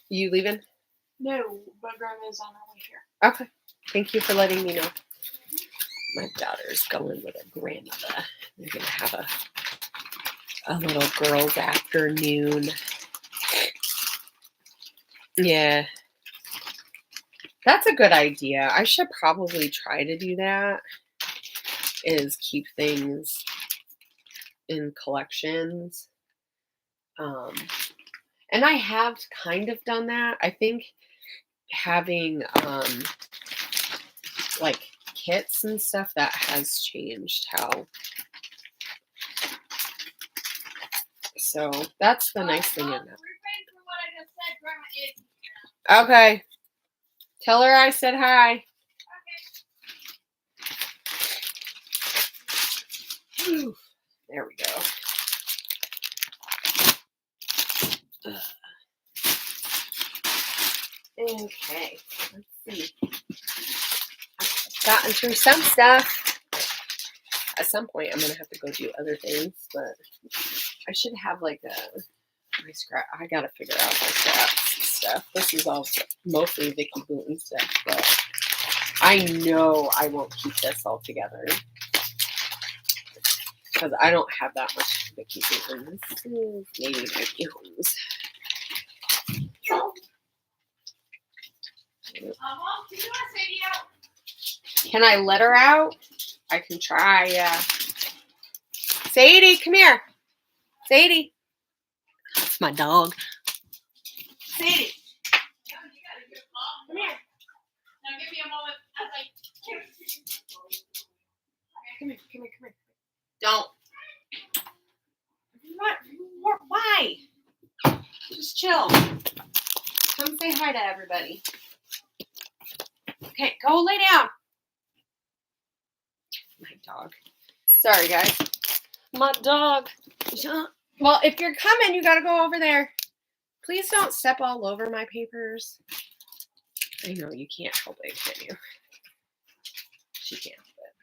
You leaving? No, but Grandma's on her way here. Okay. Thank you for letting me know. My daughter's going with her grandmother. They're going to have a little girls' afternoon. Yeah. That's a good idea. I should probably try to do that, is keep things in collections. And I have kind of done that. I think having like kits and stuff, that has changed how. So that's the nice thing in that. Okay. Tell her I said hi. Okay. There we go. Okay, let's see. I've gotten through some stuff. At some point, I'm going to have to go do other things, but I should have like my scrap. I got to figure out my scraps and stuff. This is all mostly Vicky Booten stuff, but I know I won't keep this all together because I don't have that much Vicky Booten. This is maybe Vicky Holmes. Can I let her out? I can try, yeah. Sadie, come here. Sadie. That's my dog. Sadie. Come here. Now give me a moment as I... Come here. Don't. What? Why? Just chill. Come say hi to everybody. Okay, go lay down. My dog. Sorry, guys. My dog. Well, if you're coming, you gotta go over there. Please don't step all over my papers. I know you can't help it, can you? She can't help it.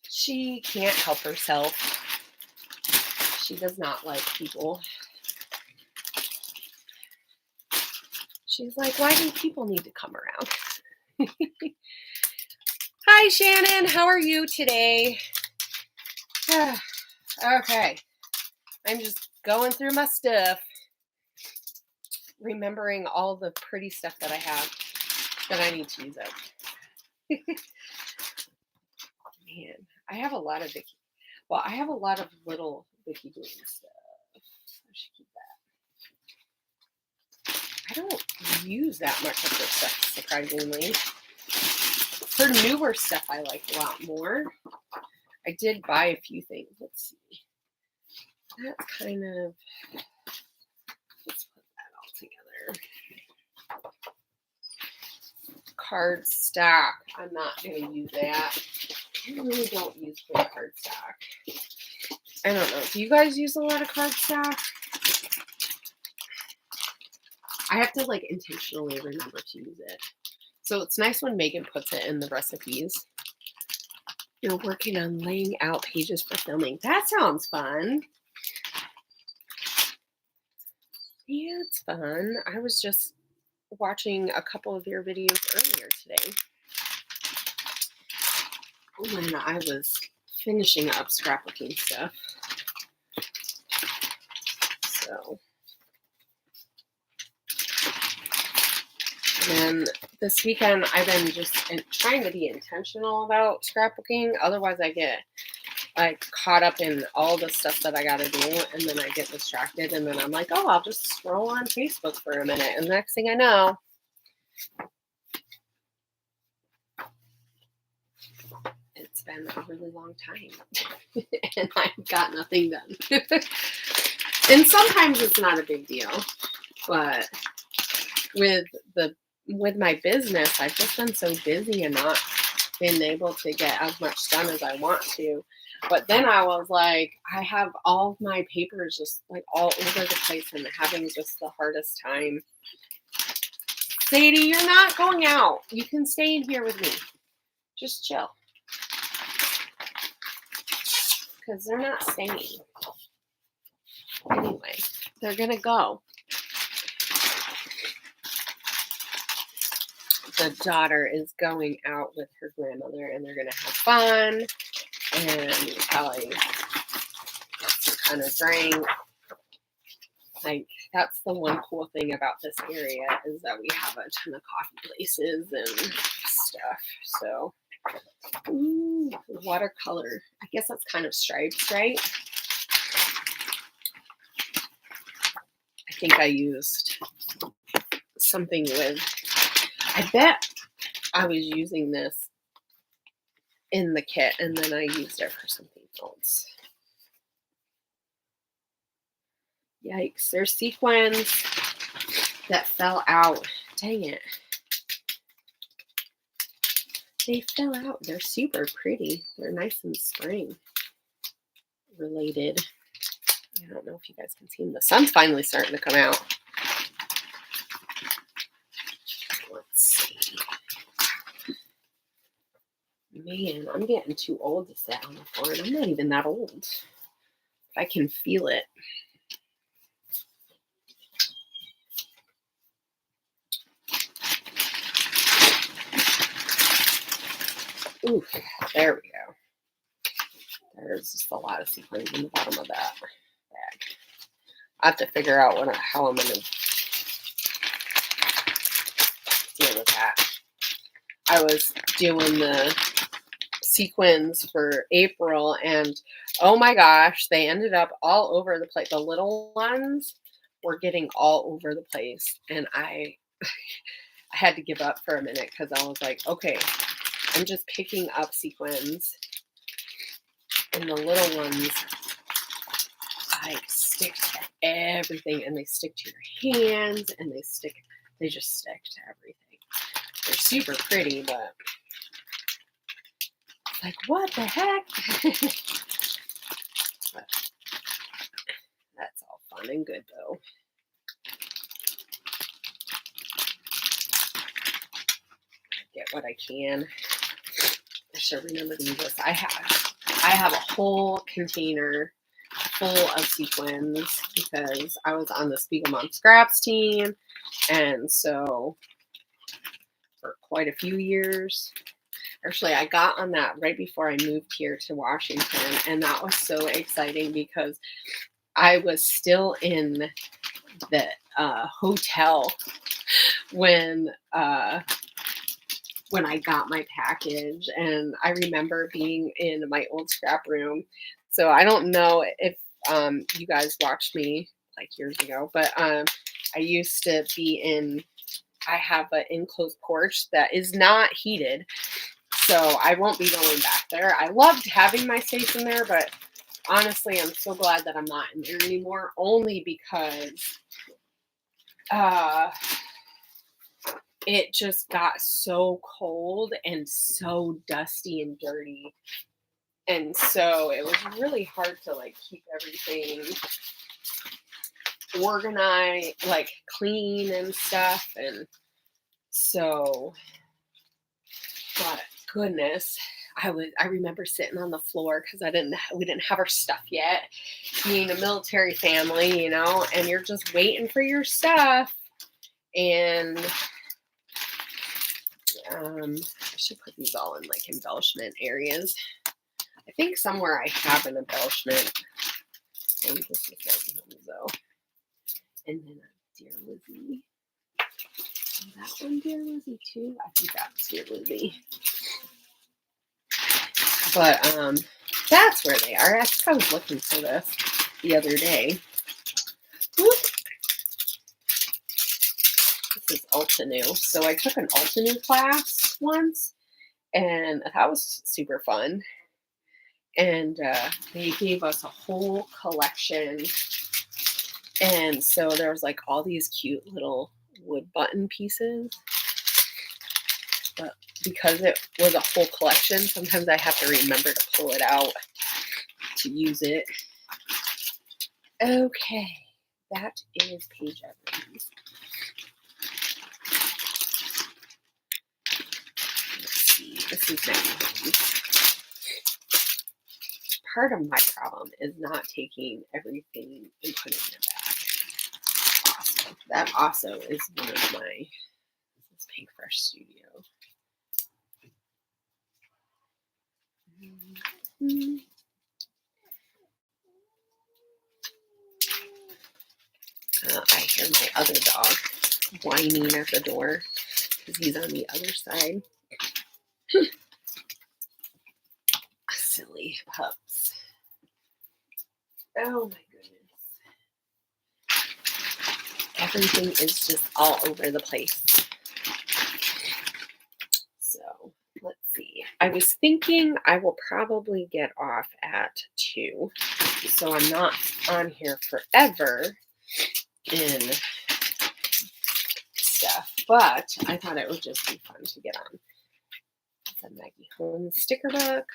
She can't help herself. She does not like people. She's like, why do people need to come around? Hi, Shannon. How are you today? Okay. I'm just going through my stuff, remembering all the pretty stuff that I have that I need to use up. Man, I have a lot of Vicky. Well, I have a lot of little Vicky Booten stuff. I should keep that. I don't use that much of this stuff, surprisingly. For newer stuff, I like a lot more. I did buy a few things. Let's see. That's kind of... Let's put that all together. Card stock. I'm not going to use that. I really don't use big card stock. I don't know. Do you guys use a lot of card stock? I have to like intentionally remember to use it. So it's nice when Megan puts it in the recipes. You're working on laying out pages for filming. That sounds fun. Yeah, it's fun. I was just watching a couple of your videos earlier today when I was finishing up scrapbooking stuff. So, and this weekend I've been just trying to be intentional about scrapbooking. Otherwise I get like caught up in all the stuff that I got to do, and then I get distracted, and then I'm like, oh, I'll just scroll on Facebook for a minute, and the next thing I know, it's been a really long time, and I've got nothing done. And sometimes it's not a big deal, but with my business, I've just been so busy and not been able to get as much done as I want to. But then I was like, I have all of my papers just like all over the place and having just the hardest time. Sadie, you're not going out. You can stay in here with me. Just chill. Because they're not staying. Anyway, they're going to go. The daughter is going out with her grandmother and they're going to have fun and probably get some kind of drink. Like, that's the one cool thing about this area is that we have a ton of coffee places and stuff. So, ooh, watercolor. I guess that's kind of stripes, right? I think I used something with, I bet I was using this in the kit and then I used it for something else. Yikes, there's sequins that fell out. Dang it. They fell out. They're super pretty. They're nice and spring related. I don't know if you guys can see them. The sun's finally starting to come out. Let's see. Man, I'm getting too old to sit on the floor, and I'm not even that old. I can feel it. Ooh, there we go. There's just a lot of sequins in the bottom of that bag. I have to figure out how I'm going to deal with that. I was doing the sequins for April, and oh my gosh, they ended up all over the place. The little ones were getting all over the place, and I had to give up for a minute because I was like, okay, I'm just picking up sequins, and the little ones like stick to everything, and they stick to your hands, and they just stick to everything. They're super pretty, but like, what the heck? But that's all fun and good, though. Get what I can. I should remember to use this. I have a whole container full of sequins because I was on the Spiegelmom Scraps team, and so for quite a few years. Actually, I got on that right before I moved here to Washington, and that was so exciting because I was still in the hotel when I got my package, and I remember being in my old scrap room. So I don't know if you guys watched me like years ago, but I used to be in. I have an enclosed porch that is not heated, so I won't be going back there. I loved having my station there, but honestly, I'm so glad that I'm not in there anymore, only because it just got so cold and so dusty and dirty. And so it was really hard to like keep everything organized, like clean and stuff. And so, but goodness, I remember sitting on the floor because we didn't have our stuff yet. Being a military family, you know, and you're just waiting for your stuff. And I should put these all in like embellishment areas. I think somewhere I have an embellishment. And this is though. And then Dear Lizzie. And that one, Dear Lizzie, too. I think that's Dear Lizzie. But that's where they are. I think I was looking for this the other day. Whoop. This is Altenew. So I took an Altenew class once, and that was super fun. And they gave us a whole collection. And so there was like all these cute little wood button pieces. But because it was a whole collection, sometimes I have to remember to pull it out. to use it. Okay, that is Page Evans. Let's see, this is Maggie. Part of my problem is not taking everything and putting it back. Awesome. That also is one of my, this is Pink Fresh Studio. I hear my other dog whining at the door because he's on the other side. Silly pups. Oh my goodness. Everything is just all over the place. So let's see. I was thinking I will probably get off at 2. So I'm not on here forever in stuff. But I thought it would just be fun to get on. It's a Maggie Holmes sticker book.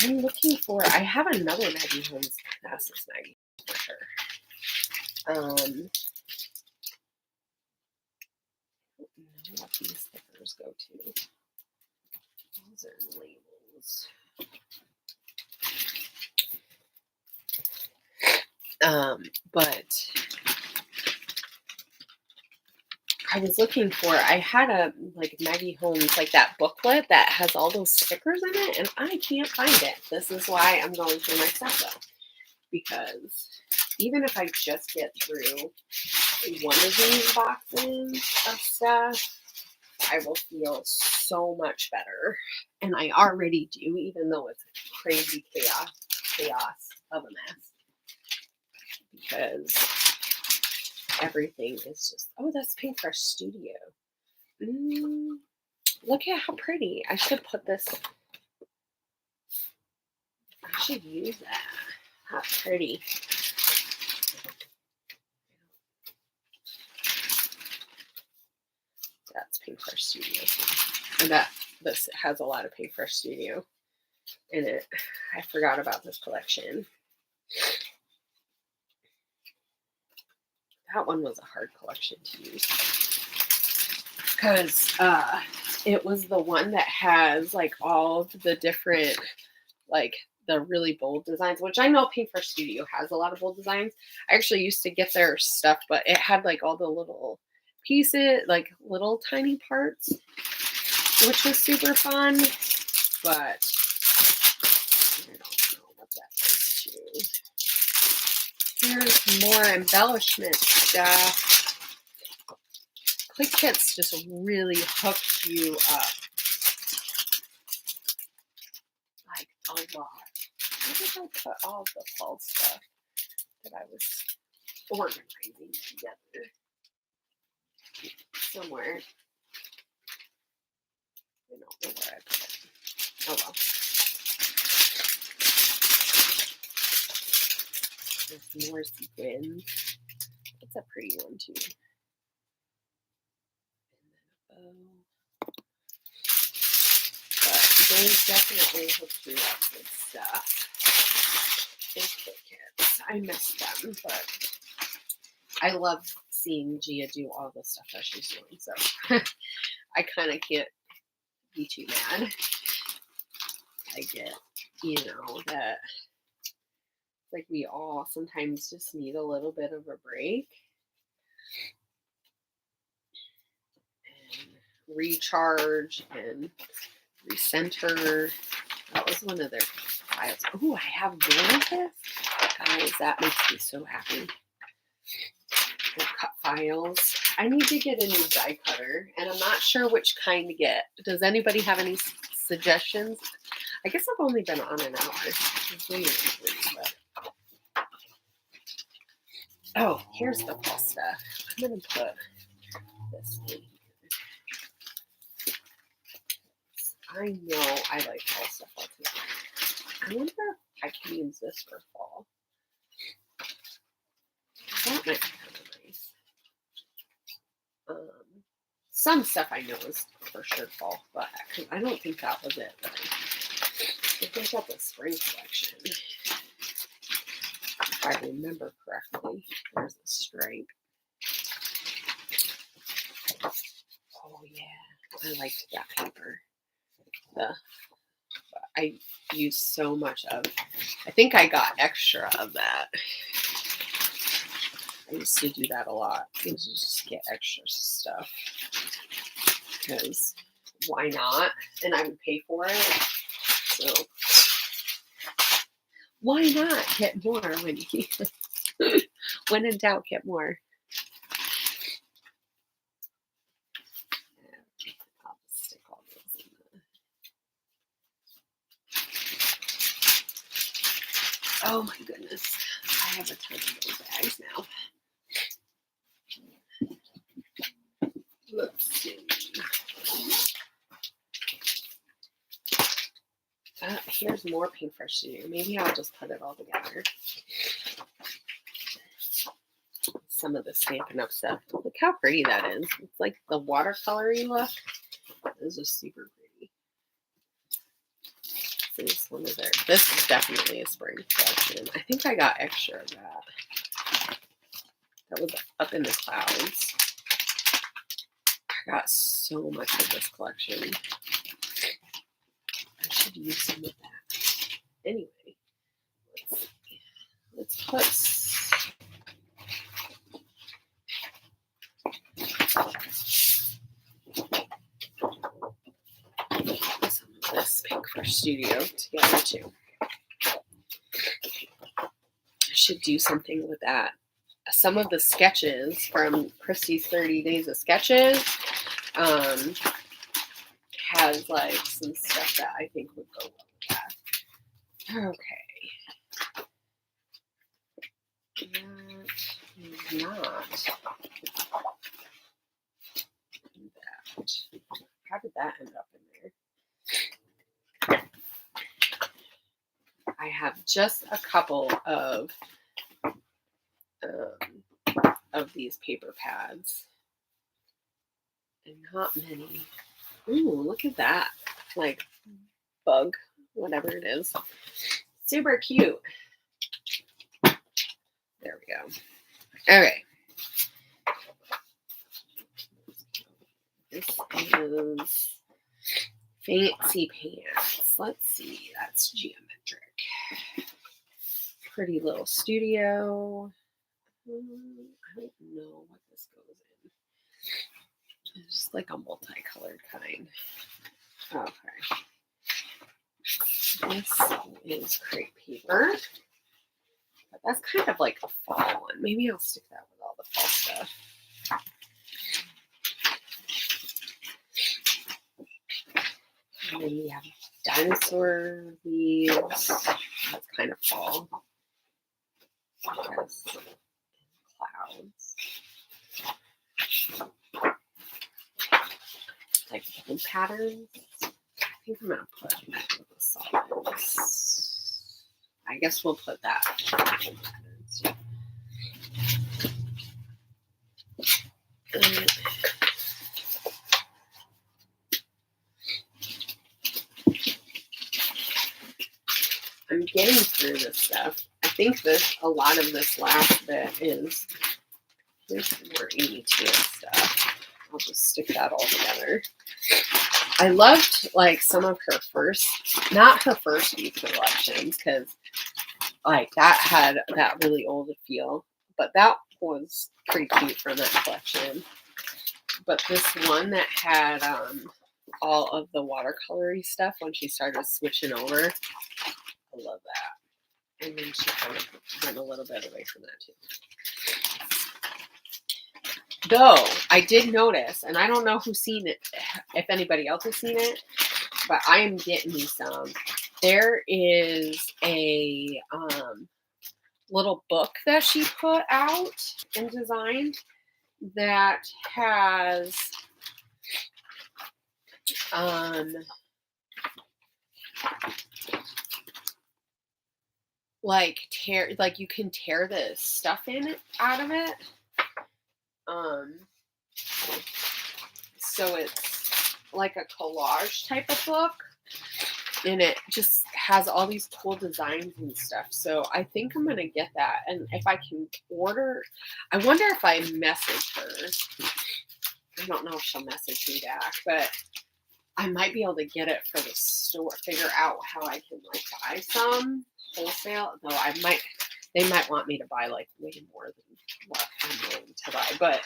I'm looking for, I have another Maggie Holmes. That's this Maggie for sure. I don't know what these stickers go to. Those are labels. But I was looking for, I had a like Maggie Holmes, like that booklet that has all those stickers in it, and I can't find it. This is why I'm going through my stuff though, because even if I just get through one of these boxes of stuff, I will feel so much better. And I already do, even though it's crazy chaos of a mess. Because everything is just, oh, that's Pink Fresh Studio. Look at how pretty. I should put this, I should use that. How pretty. That's Pink Fresh Studio. And this has a lot of Pink Fresh Studio in it. I forgot about this collection. That one was a hard collection to use because it was the one that has like all of the different, like the really bold designs, which I know Pink Fresh Studio has a lot of bold designs. I actually used to get their stuff, but it had like all the little pieces, like little tiny parts, which was super fun. But I don't know what that is to. Here's more embellishment stuff. Click Kits just really hooks you up like a lot. Where did I put all the fall stuff that I was organizing together? Somewhere. I don't know where I put it. Oh well. There's more sequins. It's a pretty one too. And then a bow. But they definitely hooked me up with stuff. And Kit Kats. I miss them, but I love seeing Gia do all the stuff that she's doing, so I kind of can't be too mad. I get, that like we all sometimes just need a little bit of a break and recharge and recenter. That was one of their files. Oh, I have more of this. Guys, that makes me so happy. They're cut files. I need to get a new die cutter, and I'm not sure which kind to get. Does anybody have any suggestions? I guess I've only been on an hour. Oh, here's the fall stuff. I'm going to put this in here. I know I like fall stuff all together. I wonder if I can use this for fall. That might be kind of nice. Some stuff I know is for sure fall, but I don't think that was it. But I think that's a spring collection. if I remember correctly. There's a stripe. Oh yeah, I liked that paper. I used so much of. I think I got extra of that. I used to do that a lot. I used to just get extra stuff because why not? And I would pay for it. So why not get more when you when in doubt, get more. I'll just stick all those in the... Oh my goodness. I have a ton of those bags now. Let's see. Here's more Pink Fresh Studio. Maybe I'll just put it all together. Some of the Stampin' Up stuff. Look how pretty that is. It's like the watercolory look. This is super pretty. This one is there. This is definitely a spring collection. I think I got extra of that. That was up in the clouds. I got so much of this collection. I should use some of that. Anyway, let's put some of this Pink Fresh Studio together too. I should do something with that. Some of the sketches from Christy's 30 Days of Sketches has like some stuff that I think would go well with that. Okay. That is not that. How did that end up in there? I have just a couple of these paper pads. And not many. Ooh, look at that. Like bug, whatever it is. Super cute. There we go. Okay. This is Fancy Pants. Let's see. That's geometric. Pretty Little Studio. I don't know what this goes in. It's just like a multicolored kind. Okay. This is crepe paper. But that's kind of like a fall one. Maybe I'll stick that with all the fall stuff. And then we have dinosaur leaves. That's kind of fall. Yes. Clouds. Like blue patterns. I think I'm gonna put that with the solids. I guess we'll put that in patterns. I'm getting through this stuff. I think that a lot of this last bit is there's more 82 stuff. I'll just stick that all together. I loved like some of her first, not her first few collections, because like that had that really old feel, but that was pretty cute from that collection. But this one that had all of the watercolory stuff when she started switching over, I love that. And then she kind of went a little bit away from that too. Though I did notice, and I don't know who's seen it, if anybody else has seen it, but I am getting me some. There is a little book that she put out and designed that has like you can tear the stuff out of it. So it's like a collage type of book, and it just has all these cool designs and stuff. So I think I'm gonna get that. And if I can order, I wonder if I message her. I don't know if she'll message me back, but I might be able to get it for the store. Figure out how I can like buy some wholesale. Though they might want me to buy like way more than what I'm willing to buy. But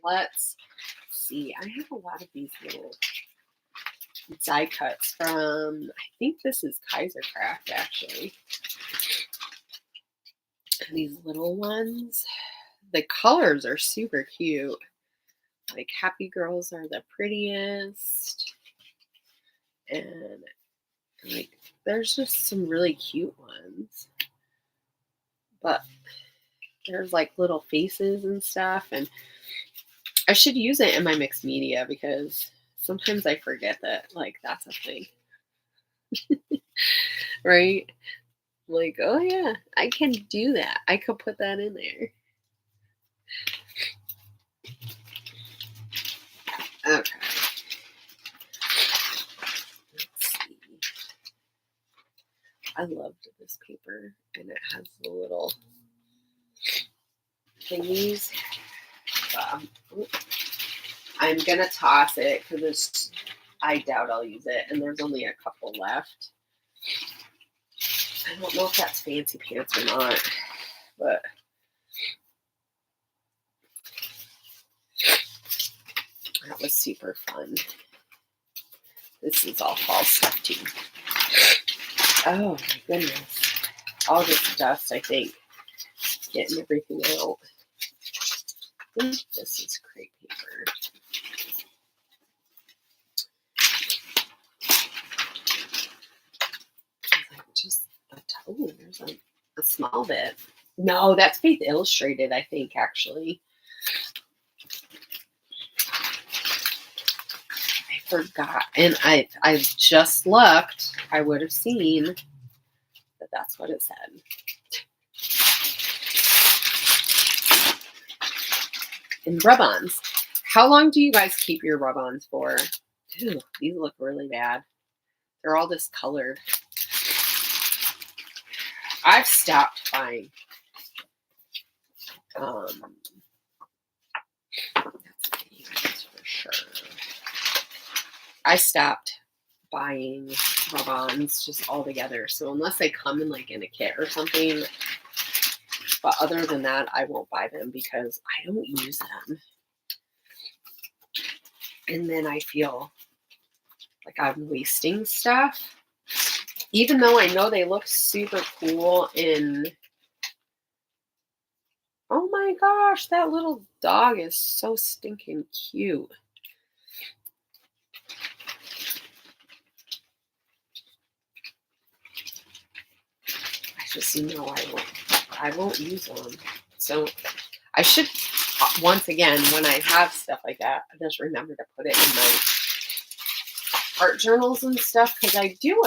let's see. I have a lot of these little die cuts from, I think this is Kaiser Craft actually. And these little ones, the colors are super cute. Like Happy Girls are the prettiest. And like there's just some really cute ones. But there's like little faces and stuff. And I should use it in my mixed media because sometimes I forget that like that's a thing. Right? Like, oh yeah, I can do that. I could put that in there. Okay. Let's see. I loved this paper, and it has the little thingies. I'm gonna toss it because I doubt I'll use it, and there's only a couple left. I don't know if that's fancy pants or not, but that was super fun. This is all fall stuff too. Oh my goodness. All this dust, I think. Getting everything out. I think this is crepe paper. Just oh, there's a small bit. No, that's Faith Illustrated, I think, actually. I forgot. And I just looked. I would have seen that that's what it said. And rub-ons. How long do you guys keep your rub-ons for? Ew, these look really bad. They're all discolored. I've stopped buying. That's for sure. I stopped buying rub-ons just altogether. So unless they come in like in a kit or something, but other than that, I won't buy them because I don't use them. And then I feel like I'm wasting stuff. Even though I know they look super cool in... Oh my gosh, that little dog is so stinking cute. I just know I won't use them. So I should, once again, when I have stuff like that, I just remember to put it in my art journals and stuff, because I do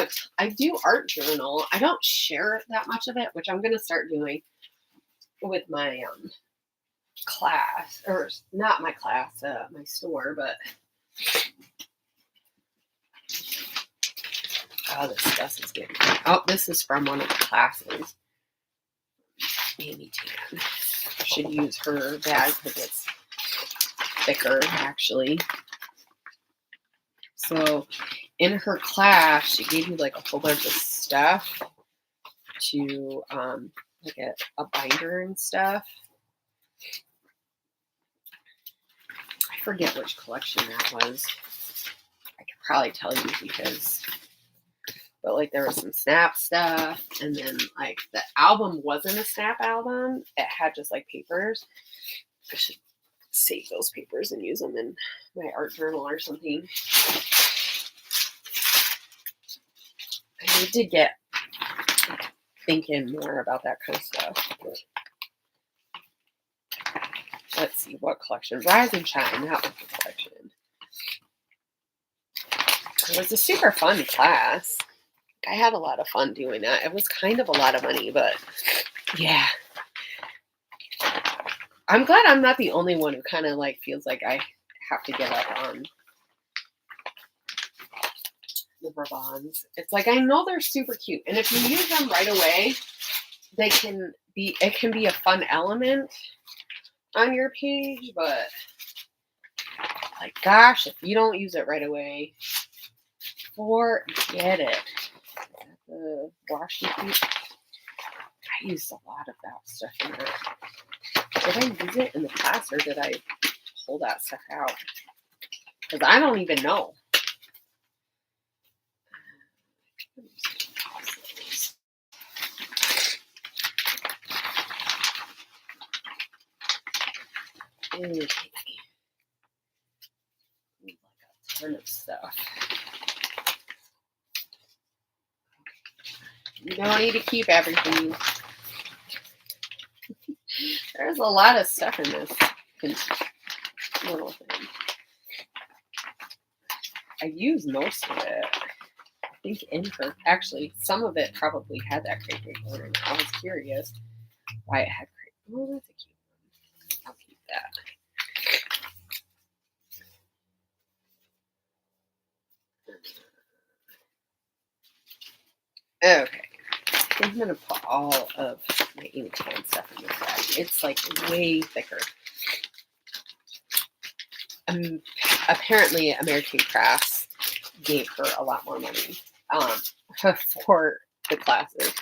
art journal. I don't share that much of it, which I'm going to start doing with my class, or not my class, my store, but oh, this dust is getting, oh, this is from one of the classes. Amy Tan. I should use her bag because it's thicker, actually. So in her class, she gave me like a whole bunch of stuff to like a binder and stuff. I forget which collection that was. I could probably tell you because, but like there was some Snap stuff, and then like the album wasn't a Snap album. It had just like papers. I should save those papers and use them in my art journal or something. I need to get thinking more about that kind of stuff. Let's see, what collection? Rise and Shine, that was the collection. It was a super fun class. I had a lot of fun doing that. It was kind of a lot of money, but yeah. I'm glad I'm not the only one who kind of like feels like I have to give up on the Brabants. It's like, I know they're super cute. And if you use them right away, it can be a fun element on your page, but like, gosh, if you don't use it right away, forget it. The washi tape. I used a lot of that stuff in there. Did I use it in the class or did I pull that stuff out? Because I don't even know. Okay. Like a ton of stuff. You don't need to keep everything. There's a lot of stuff in this little thing. I used most of it. I think in her, actually, some of it probably had that cray glitter. I was curious why it had cray. Oh, that's a cute one. I'll keep that. Okay. I think I'm going to put all of my Amy Tan stuff in this bag. It's like way thicker. Apparently, American Crafts gave her a lot more money for the classes.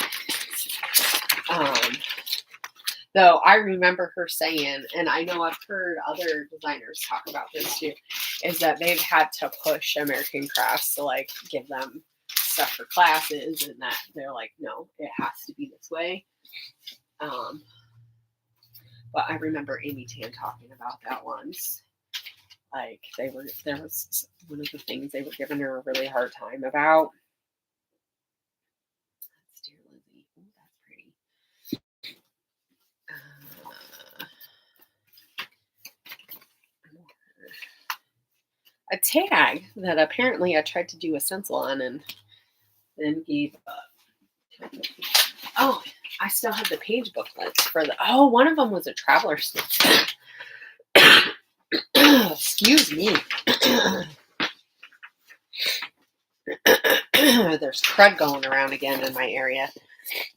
Though I remember her saying, and I know I've heard other designers talk about this too, is that they've had to push American Crafts to like give them stuff for classes, and that they're like, no, it has to be this way. But I remember Amy Tan talking about that once. Like there was one of the things they were giving her a really hard time about. That's dear Lizzie. Oh, that's pretty. A tag that apparently I tried to do a stencil on and then gave up. Oh, I still have the page booklets for the. Oh, one of them was a traveler stencil. Excuse me. There's crud going around again in my area,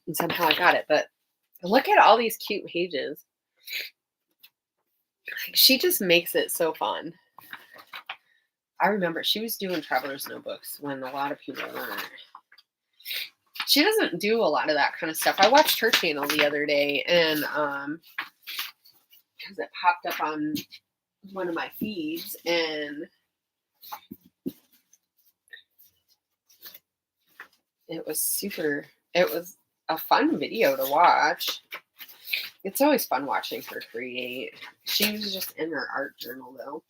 and somehow I got it. But look at all these cute pages. She just makes it so fun. I remember she was doing traveler's notebooks when a lot of people weren't. She doesn't do a lot of that kind of stuff. I watched her channel the other day, and because it popped up on one of my feeds, and it was a fun video to watch. It's always fun watching her create. She was just in her art journal though.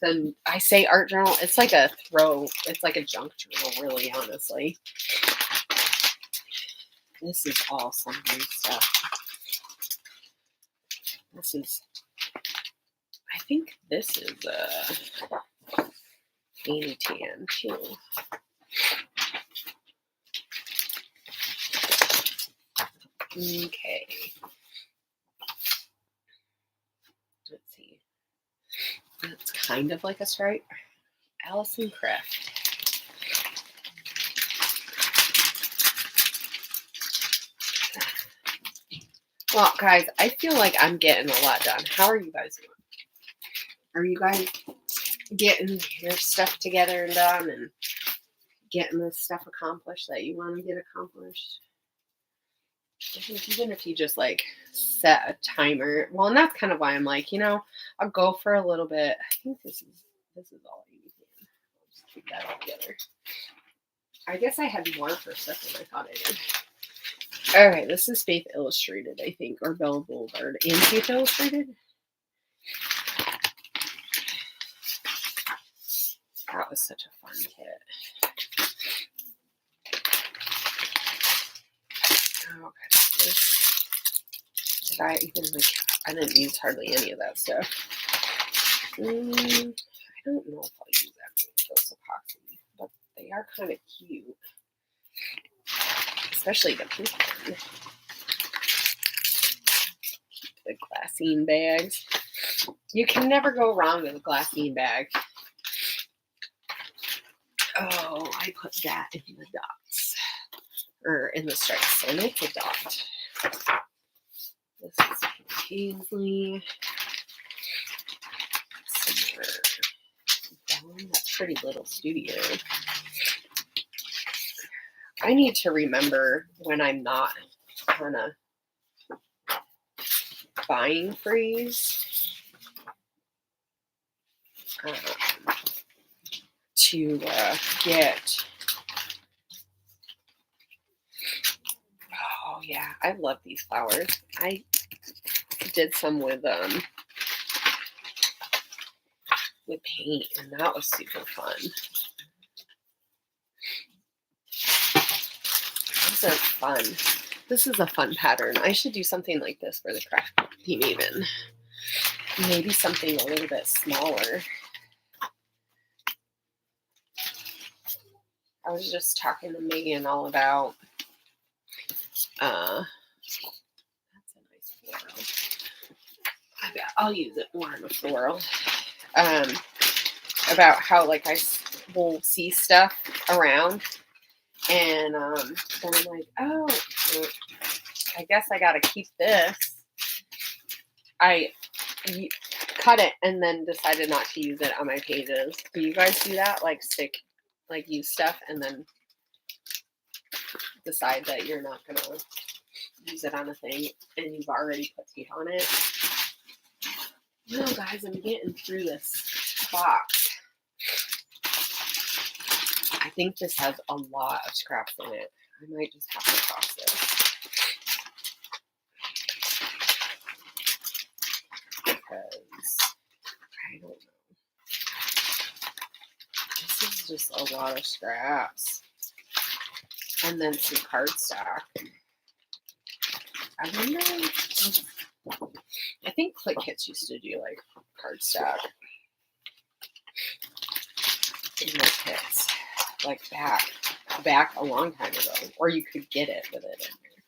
Then I say art journal, it's like a junk journal, really, honestly. This is all some new stuff. I think this is Amy Tan too. Okay. Let's see. It's kind of like a stripe. Allison Craft. Well, guys, I feel like I'm getting a lot done. How are you guys doing? Are you guys getting your stuff together and done and getting the stuff accomplished that you want to get accomplished? Even if you just like set a timer. Well, and that's kind of why I'm like, I'll go for a little bit. I think this is all I need. I'll just keep that all together. I guess I had more for stuff than I thought I did. Okay, this is Faith Illustrated, I think, or Bella Boulevard and Faith Illustrated. That was such a fun kit. Okay. Did I even I didn't use hardly any of that stuff. I don't know if I'll use that many of those epoxy, but they are kind of cute. Especially the pink one. The glassine bags. You can never go wrong with a glassine bag. Oh, I put that in the dots. Or in the stripes. And it's a dot. This is Paisley. Somewhere down that pretty little studio. I need to remember when I'm not on a buying freeze to get. Oh yeah, I love these flowers. I did some with paint, and that was super fun. Those are fun. This is a fun pattern. I should do something like this for the craft team even. Maybe something a little bit smaller. I was just talking to Megan all about that's a nice floral. I bet I'll use it more in a floral. About how like I will see stuff around and then I'm like, oh, I guess I gotta keep this. I cut it and then decided not to use it on my pages. Do you guys do that? Like use stuff and then decide that you're not gonna use it on a thing and you've already put tape on it? No, guys, I'm getting through this box. I think this has a lot of scraps in it. I might just have to toss this. Because I don't know. This is just a lot of scraps. And then some cardstock. I wonder. I think Click Kits used to do like cardstock in their kits, like back a long time ago, or you could get it with it in there.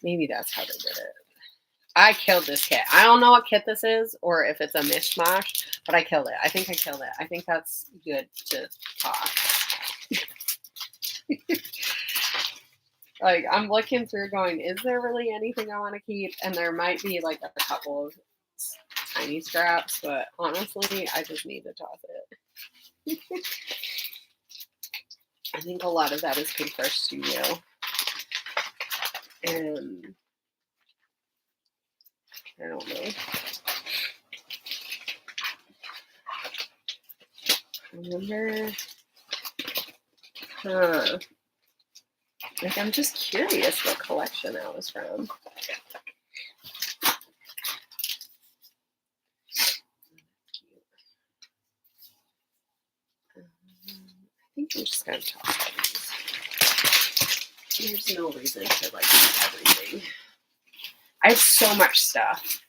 Maybe that's how they did it. I killed this kit. I don't know what kit this is, or if it's a mishmash, but I killed it. I think I killed it. I think that's good to talk. Like, I'm looking through going, is there really anything I want to keep? And there might be like a couple of tiny scraps, but honestly, I just need to toss it. I think a lot of that is Pink Fresh Studio. And I don't know. I wonder. Like, I'm just curious what collection that was from. I think I'm just going to toss all these. There's no reason to, like, eat everything. I have so much stuff.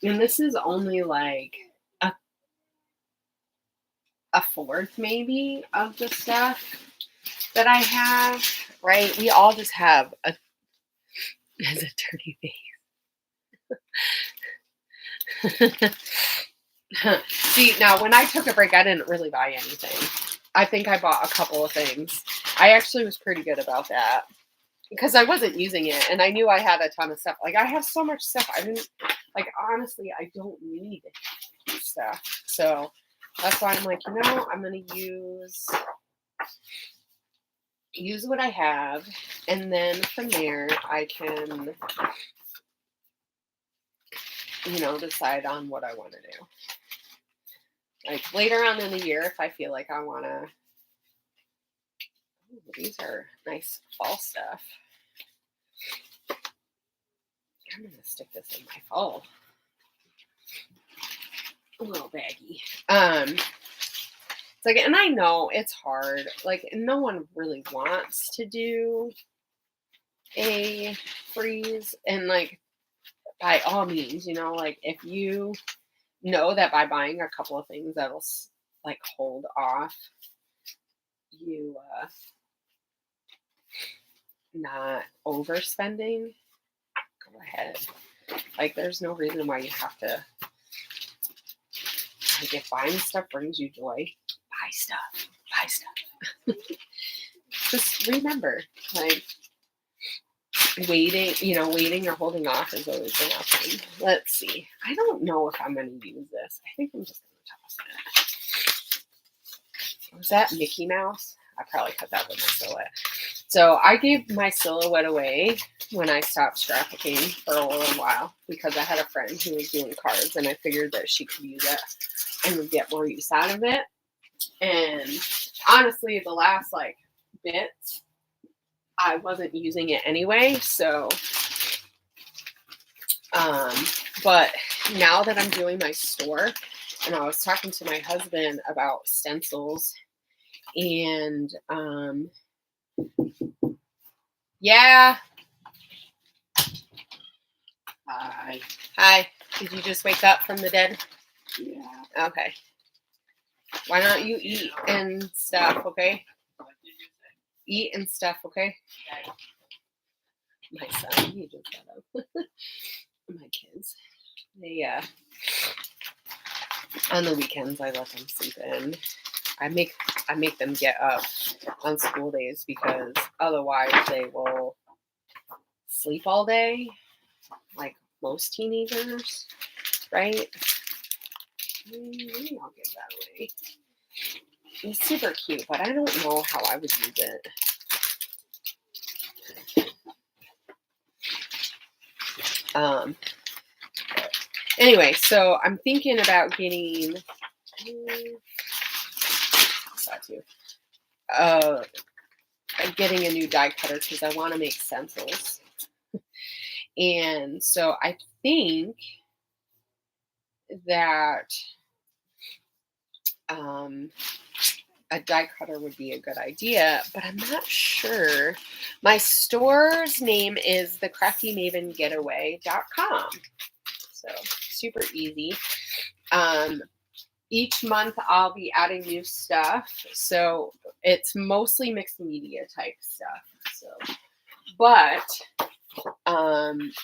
And this is only, like, a fourth, maybe, of the stuff that I have, right? We all just have a dirty face. See, now when I took a break, I didn't really buy anything. I think I bought a couple of things. I actually was pretty good about that because I wasn't using it and I knew I had a ton of stuff. Like, I have so much stuff. I didn't, like, honestly, I don't need stuff. So that's why I'm like, you know, I'm going to use what I have, and then from there I can, you know, decide on what I want to do. Like later on in the year, if I feel like I want to, these are nice fall stuff. I'm going to stick this in my fall. A little baggy. It's like, and I know it's hard. Like, no one really wants to do a freeze. And like, by all means, you know, like if you know that by buying a couple of things that'll like hold off you not overspending, go ahead. Like, there's no reason why you have to. Like, if buying stuff brings you joy, buy stuff. buy stuff. Just remember, like, waiting or holding off is always an option. Let's see. I don't know if I'm going to use this. I think I'm just going to toss it. Was that Mickey Mouse? I probably cut that with my silhouette. So I gave my silhouette away when I stopped scrapbooking for a little while because I had a friend who was doing cards and I figured that she could use it and would get more use out of it. And honestly, the last like bits, I wasn't using it anyway. So, but now that I'm doing my store, and I was talking to my husband about stencils, and yeah. Hi. Did you just wake up from the dead? Yeah. Okay. Why don't you eat and stuff, okay? Eat and stuff, okay? My son, he just got up. My kids. They on the weekends I let them sleep in. I make them get up on school days because otherwise they will sleep all day, like most teenagers, right? Maybe I'll give that away. It's super cute, but I don't know how I would use it. Anyway, so I'm thinking about getting getting a new die cutter because I want to make stencils. And so I think that a die cutter would be a good idea, but I'm not sure. My store's name is thecraftymavengetaway.com. So super easy. Each month I'll be adding new stuff. So it's mostly mixed media type stuff. So, but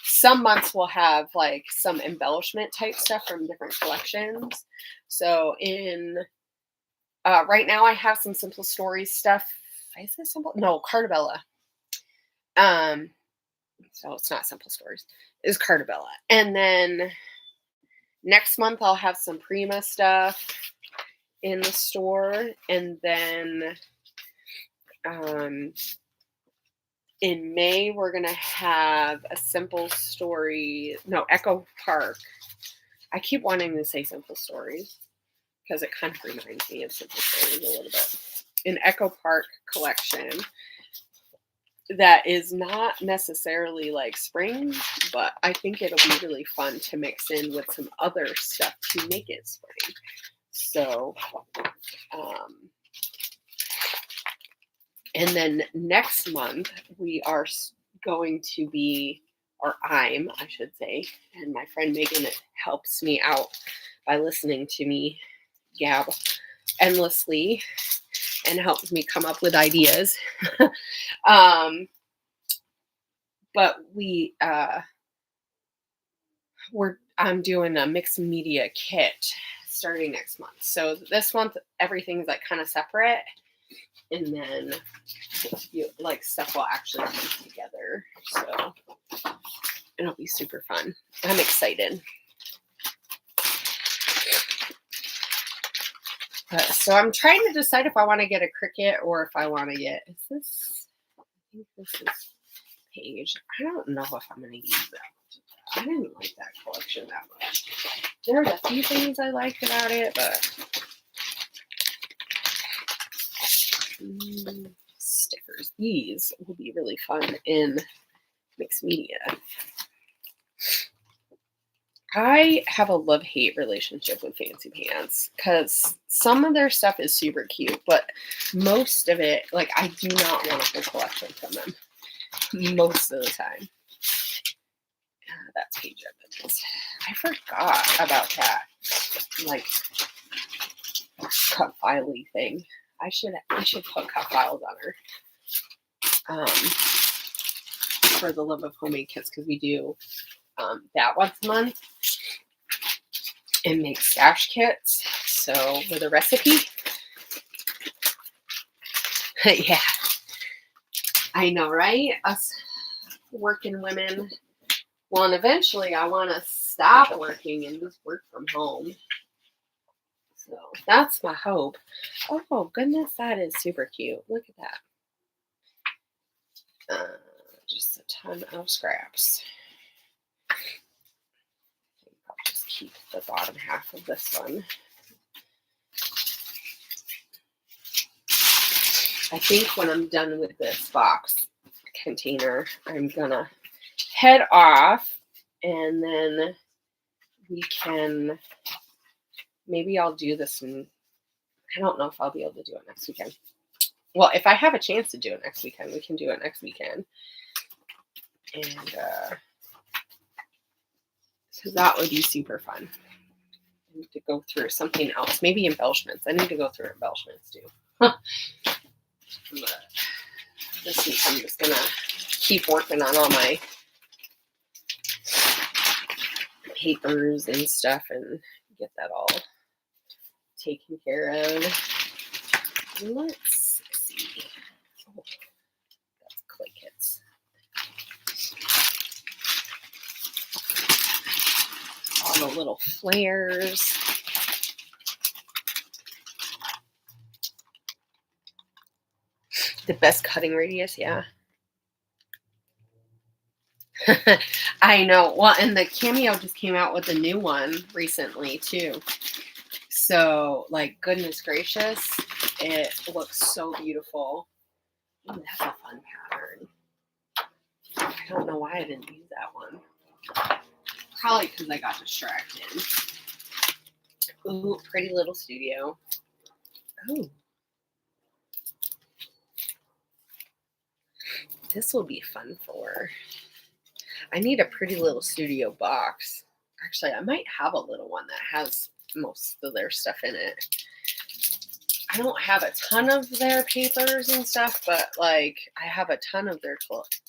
some months will have like some embellishment type stuff from different collections. So in right now I have some Simple Stories stuff. Is this simple? No, Cartabella. So it's not Simple Stories. It's Cartabella. And then next month I'll have some Prima stuff in the store. And then in May, we're going to have a Simple Story. No, Echo Park. I keep wanting to say Simple Stories because it kind of reminds me of Simple Stories a little bit. An Echo Park collection that is not necessarily like spring, but I think it'll be really fun to mix in with some other stuff to make it spring. So, and then next month we are going to be, or I should say, and my friend Megan helps me out by listening to me gab endlessly and helps me come up with ideas. But I'm doing a mixed media kit starting next month. So this month everything's like kind of separate, and then stuff will actually come together. So it'll be super fun. I'm excited. So I'm trying to decide if I want to get a Cricut or if I want to get, I think this is Page. I don't know if I'm going to use that. I didn't like that collection that much. There's a few things I liked about it, but stickers. These will be really fun in mixed media. I have a love-hate relationship with Fancy Pants because some of their stuff is super cute, but most of it, like, I do not want a full collection from them most of the time. That's Page Evans. I forgot about that, like, cut filey thing. I should put cut files on her. For the Love of Homemade Kits, because we do that once a month and make stash kits. So with a recipe. Yeah, I know, right? Us working women. Well, and eventually I want to stop working and just work from home. So that's my hope. Oh, goodness, that is super cute. Look at that. Just a ton of scraps. I'll just keep the bottom half of this one. I think when I'm done with this box container, I'm gonna head off, and then we can, maybe I'll do this, and I don't know if I'll be able to do it next weekend. Well, if I have a chance to do it next weekend, we can do it next weekend. And so that would be super fun. I need to go through something else, maybe embellishments. I need to go through embellishments too. But this week I'm just gonna keep working on all my papers and stuff and get that all taken care of. Let's see. Oh, that's clay kits. All the little flares. The best cutting radius, yeah. I know. Well, and the Cameo just came out with a new one recently too. So, like, goodness gracious, it looks so beautiful. Ooh, that's a fun pattern. I don't know why I didn't use that one. Probably because I got distracted. Ooh, Pretty Little Studio. Oh. This will be fun for. I need a Pretty Little Studio box. Actually, I might have a little one that has most of their stuff in it. I don't have a ton of their papers and stuff, but like I have a ton of their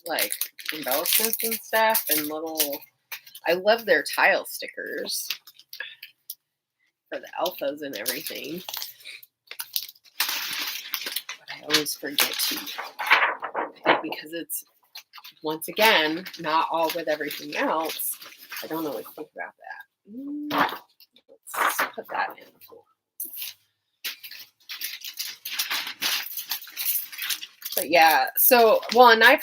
like embellishments and stuff and little. I love their tile stickers for the alphas and everything. But I always forget to, because it's, once again, not all with everything else. I don't always think about that. Let's put that in. But yeah, so, well, and I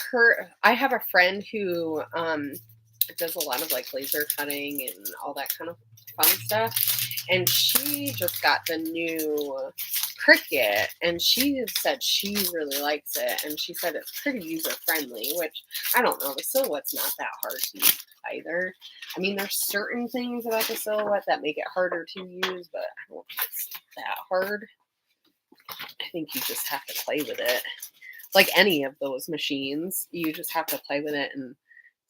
have a friend who does a lot of like laser cutting and all that kind of fun stuff. And she just got the new Cricut, and she said she really likes it. And she said it's pretty user friendly, which I don't know. The silhouette's not that hard to use either. I mean, there's certain things about the silhouette that make it harder to use, but I don't think it's that hard. I think you just have to play with it. Like any of those machines, you just have to play with it and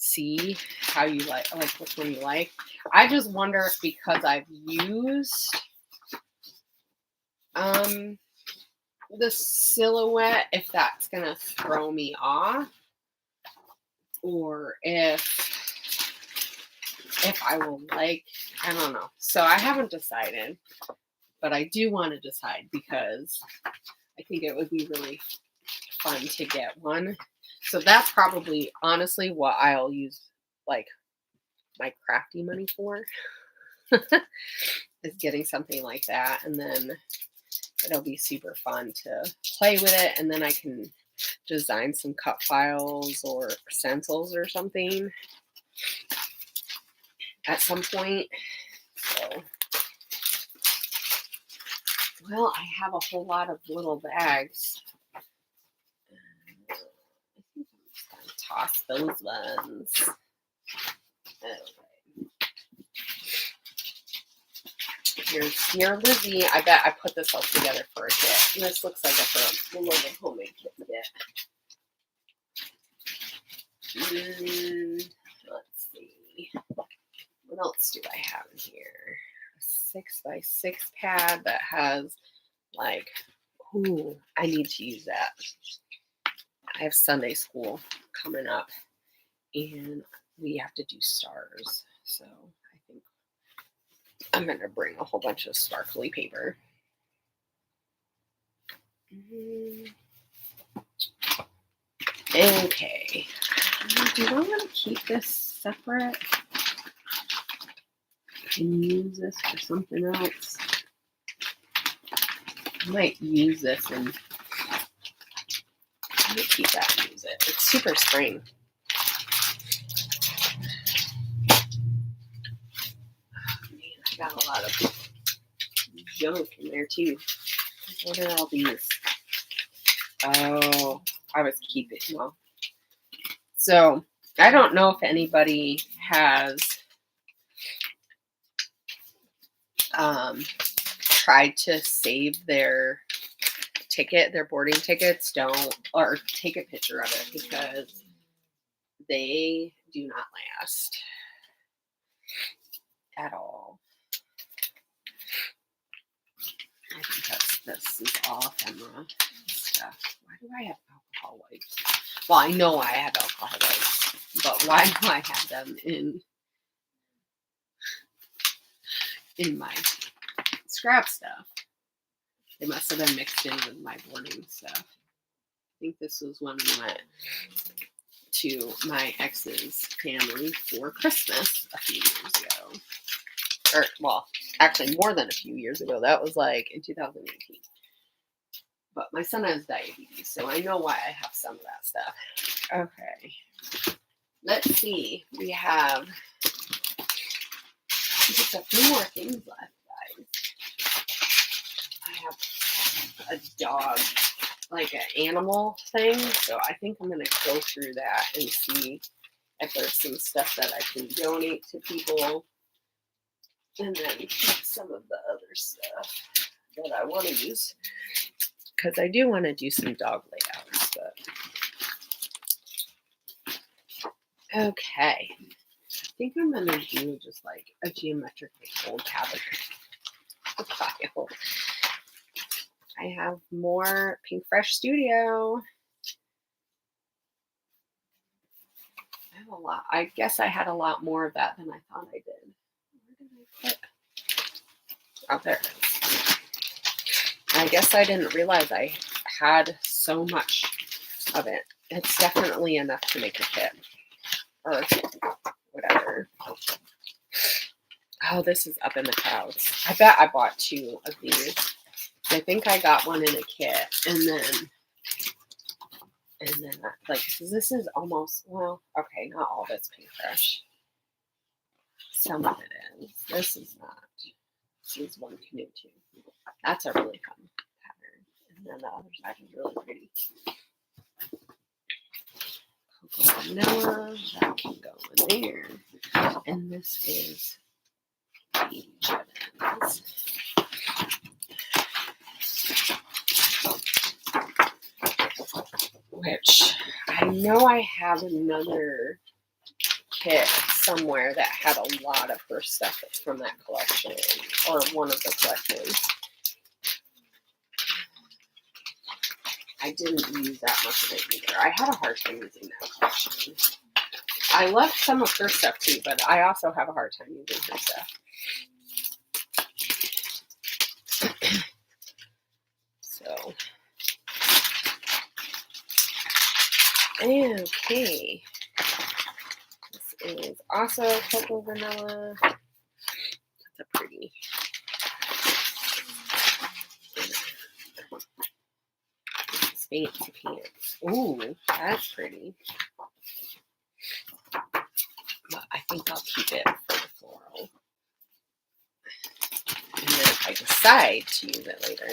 see how you like which one you like. I just wonder if because I've used the silhouette, if that's gonna throw me off, or if I will like, I don't know. So I haven't decided, but I do want to decide because I think it would be really fun to get one. So that's probably honestly what I'll use like my crafty money for is getting something like that, and then it'll be super fun to play with it, and then I can design some cut files or stencils or something at some point. So, well, I have a whole lot of little bags. I think I'm just going to toss those ones. Okay. Here's your Lizzie. I bet I put this all together for a kit. This looks like a little homemade kit. Let's see. What else do I have in here? A 6x6 pad that has like, ooh, I need to use that. I have Sunday school coming up and we have to do stars. So I think I'm going to bring a whole bunch of sparkly paper. Okay. Do I want to keep this separate? I can use this for something else. I might use this and I'm gonna keep that and use it. It's super spring. Man, I got a lot of junk in there too. What are all these? Oh, I was keeping well. So I don't know if anybody has tried to save their ticket, their boarding tickets. Don't, or take a picture of it because they do not last at all. I think this is all ephemera stuff. Why do I have alcohol wipes? Well, I know I have alcohol wipes, but why do I have them in my scrap stuff? They must have been mixed in with my boarding stuff. I think this was when we went to my ex's family for Christmas a few years ago. Or, well, actually more than a few years ago. That was like in 2018. But my son has diabetes, so I know why I have some of that stuff. Okay. Let's see. We have just a few more things left, guys. I have a dog, like an animal thing, so I think I'm going to go through that and see if there's some stuff that I can donate to people. And then some of the other stuff that I want to use. Because I do want to do some dog layouts. But okay. I think I'm going to do just like a geometrically old cabinet file. I have more Pink Fresh Studio. I have a lot. I guess I had a lot more of that than I thought I did. Where did I put? Oh, there it is. I guess I didn't realize I had so much of it. It's definitely enough to make a kit. Or whatever. Oh, this is up in the clouds. I bet I bought 2 of these. I think I got one in a kit, and then like this is almost, well, okay, not all of it's Pink Fresh. Some of it is. This is not. This is one canoe too. That's a really fun pattern, and then the other side is really pretty. Cocoa vanilla, that can go in there, and this is Evans. Which I know I have another kit somewhere that had a lot of her stuff from that collection, or one of the collections. I didn't use that much of it either. I had a hard time using that collection. I left some of her stuff too, but I also have a hard time using her stuff. So, okay. This is also cocoa vanilla. That's a pretty. Fancy pants. Ooh, that's pretty. But I think I'll keep it for the floral. And then if I decide to use it later,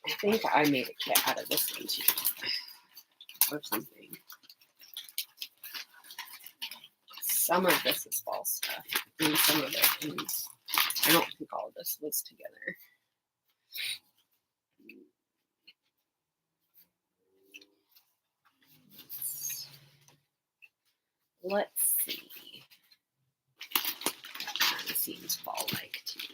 I think I made a kit out of this one too. Or something. Some of this is fall stuff. And some of it is. I don't think all of this was together. Let's see. That kind of seems fall-like to me.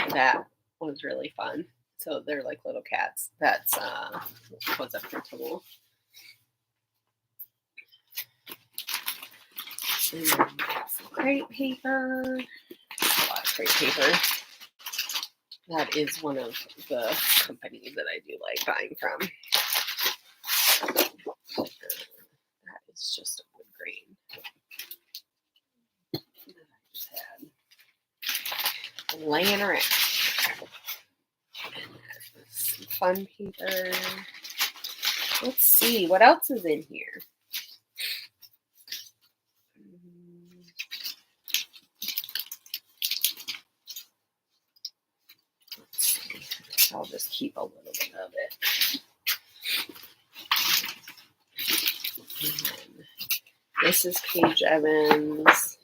That was really fun. So they're like little cats. That's was a printable. And then we got some crepe paper. A lot of crepe paper. That is one of the companies that I do like buying from. That is just a wood grain that I just had laying around. And some fun paper. Let's see, what else is in here? Let's see. I'll just keep a little bit of it. And then this is Paige Evans.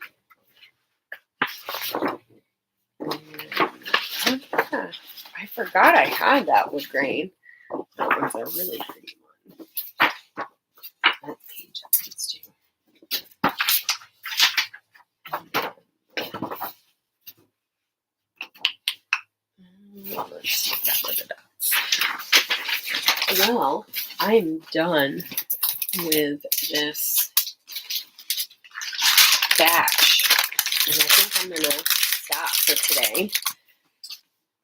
And, yeah, I forgot I had that wood grain. That one's a really pretty one. That's Paige Evans too. Let's see that with the dots. Well, I'm done with this batch, and I think I'm gonna stop for today.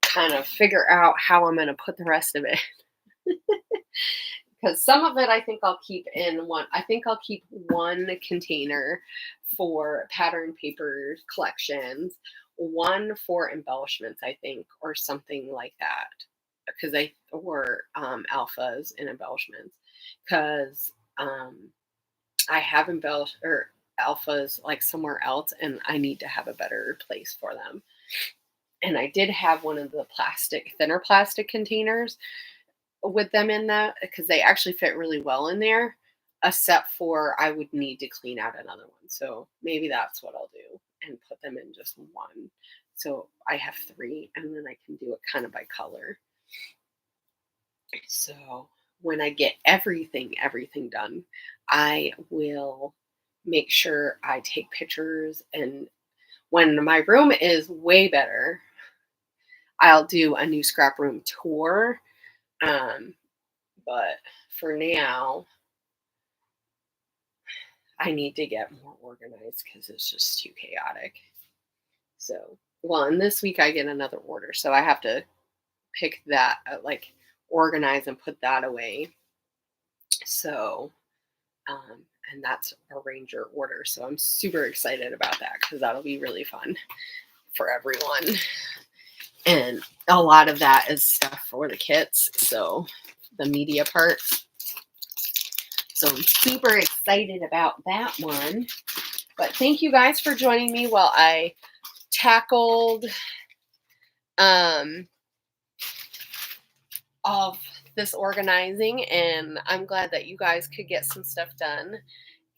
Kind of figure out how I'm gonna put the rest of it. Because some of it I think I'll keep in one. I think I'll keep one container for pattern paper collections, one for embellishments, I think, or something like that. Because or alphas and embellishments. Because I have embellished or alphas like somewhere else, and I need to have a better place for them. And I did have one of the thinner plastic containers with them in that because they actually fit really well in there, except for I would need to clean out another one. So maybe that's what I'll do and put them in just one. So I have 3, and then I can do it kind of by color. So when I get everything done, I will make sure I take pictures, and when my room is way better, I'll do a new scrap room tour. But for now, I need to get more organized because it's just too chaotic. So, well, and this week I get another order, so I have to pick that, organize and put that away. So, and that's a Ranger order. So I'm super excited about that because that'll be really fun for everyone. And a lot of that is stuff for the kits. So the media part. So I'm super excited about that one. But thank you guys for joining me while I tackled all this organizing. And I'm glad that you guys could get some stuff done.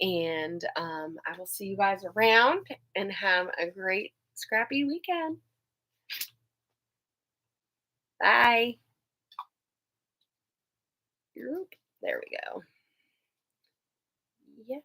And I will see you guys around, and have a great scrappy weekend. Bye. There we go. Yes.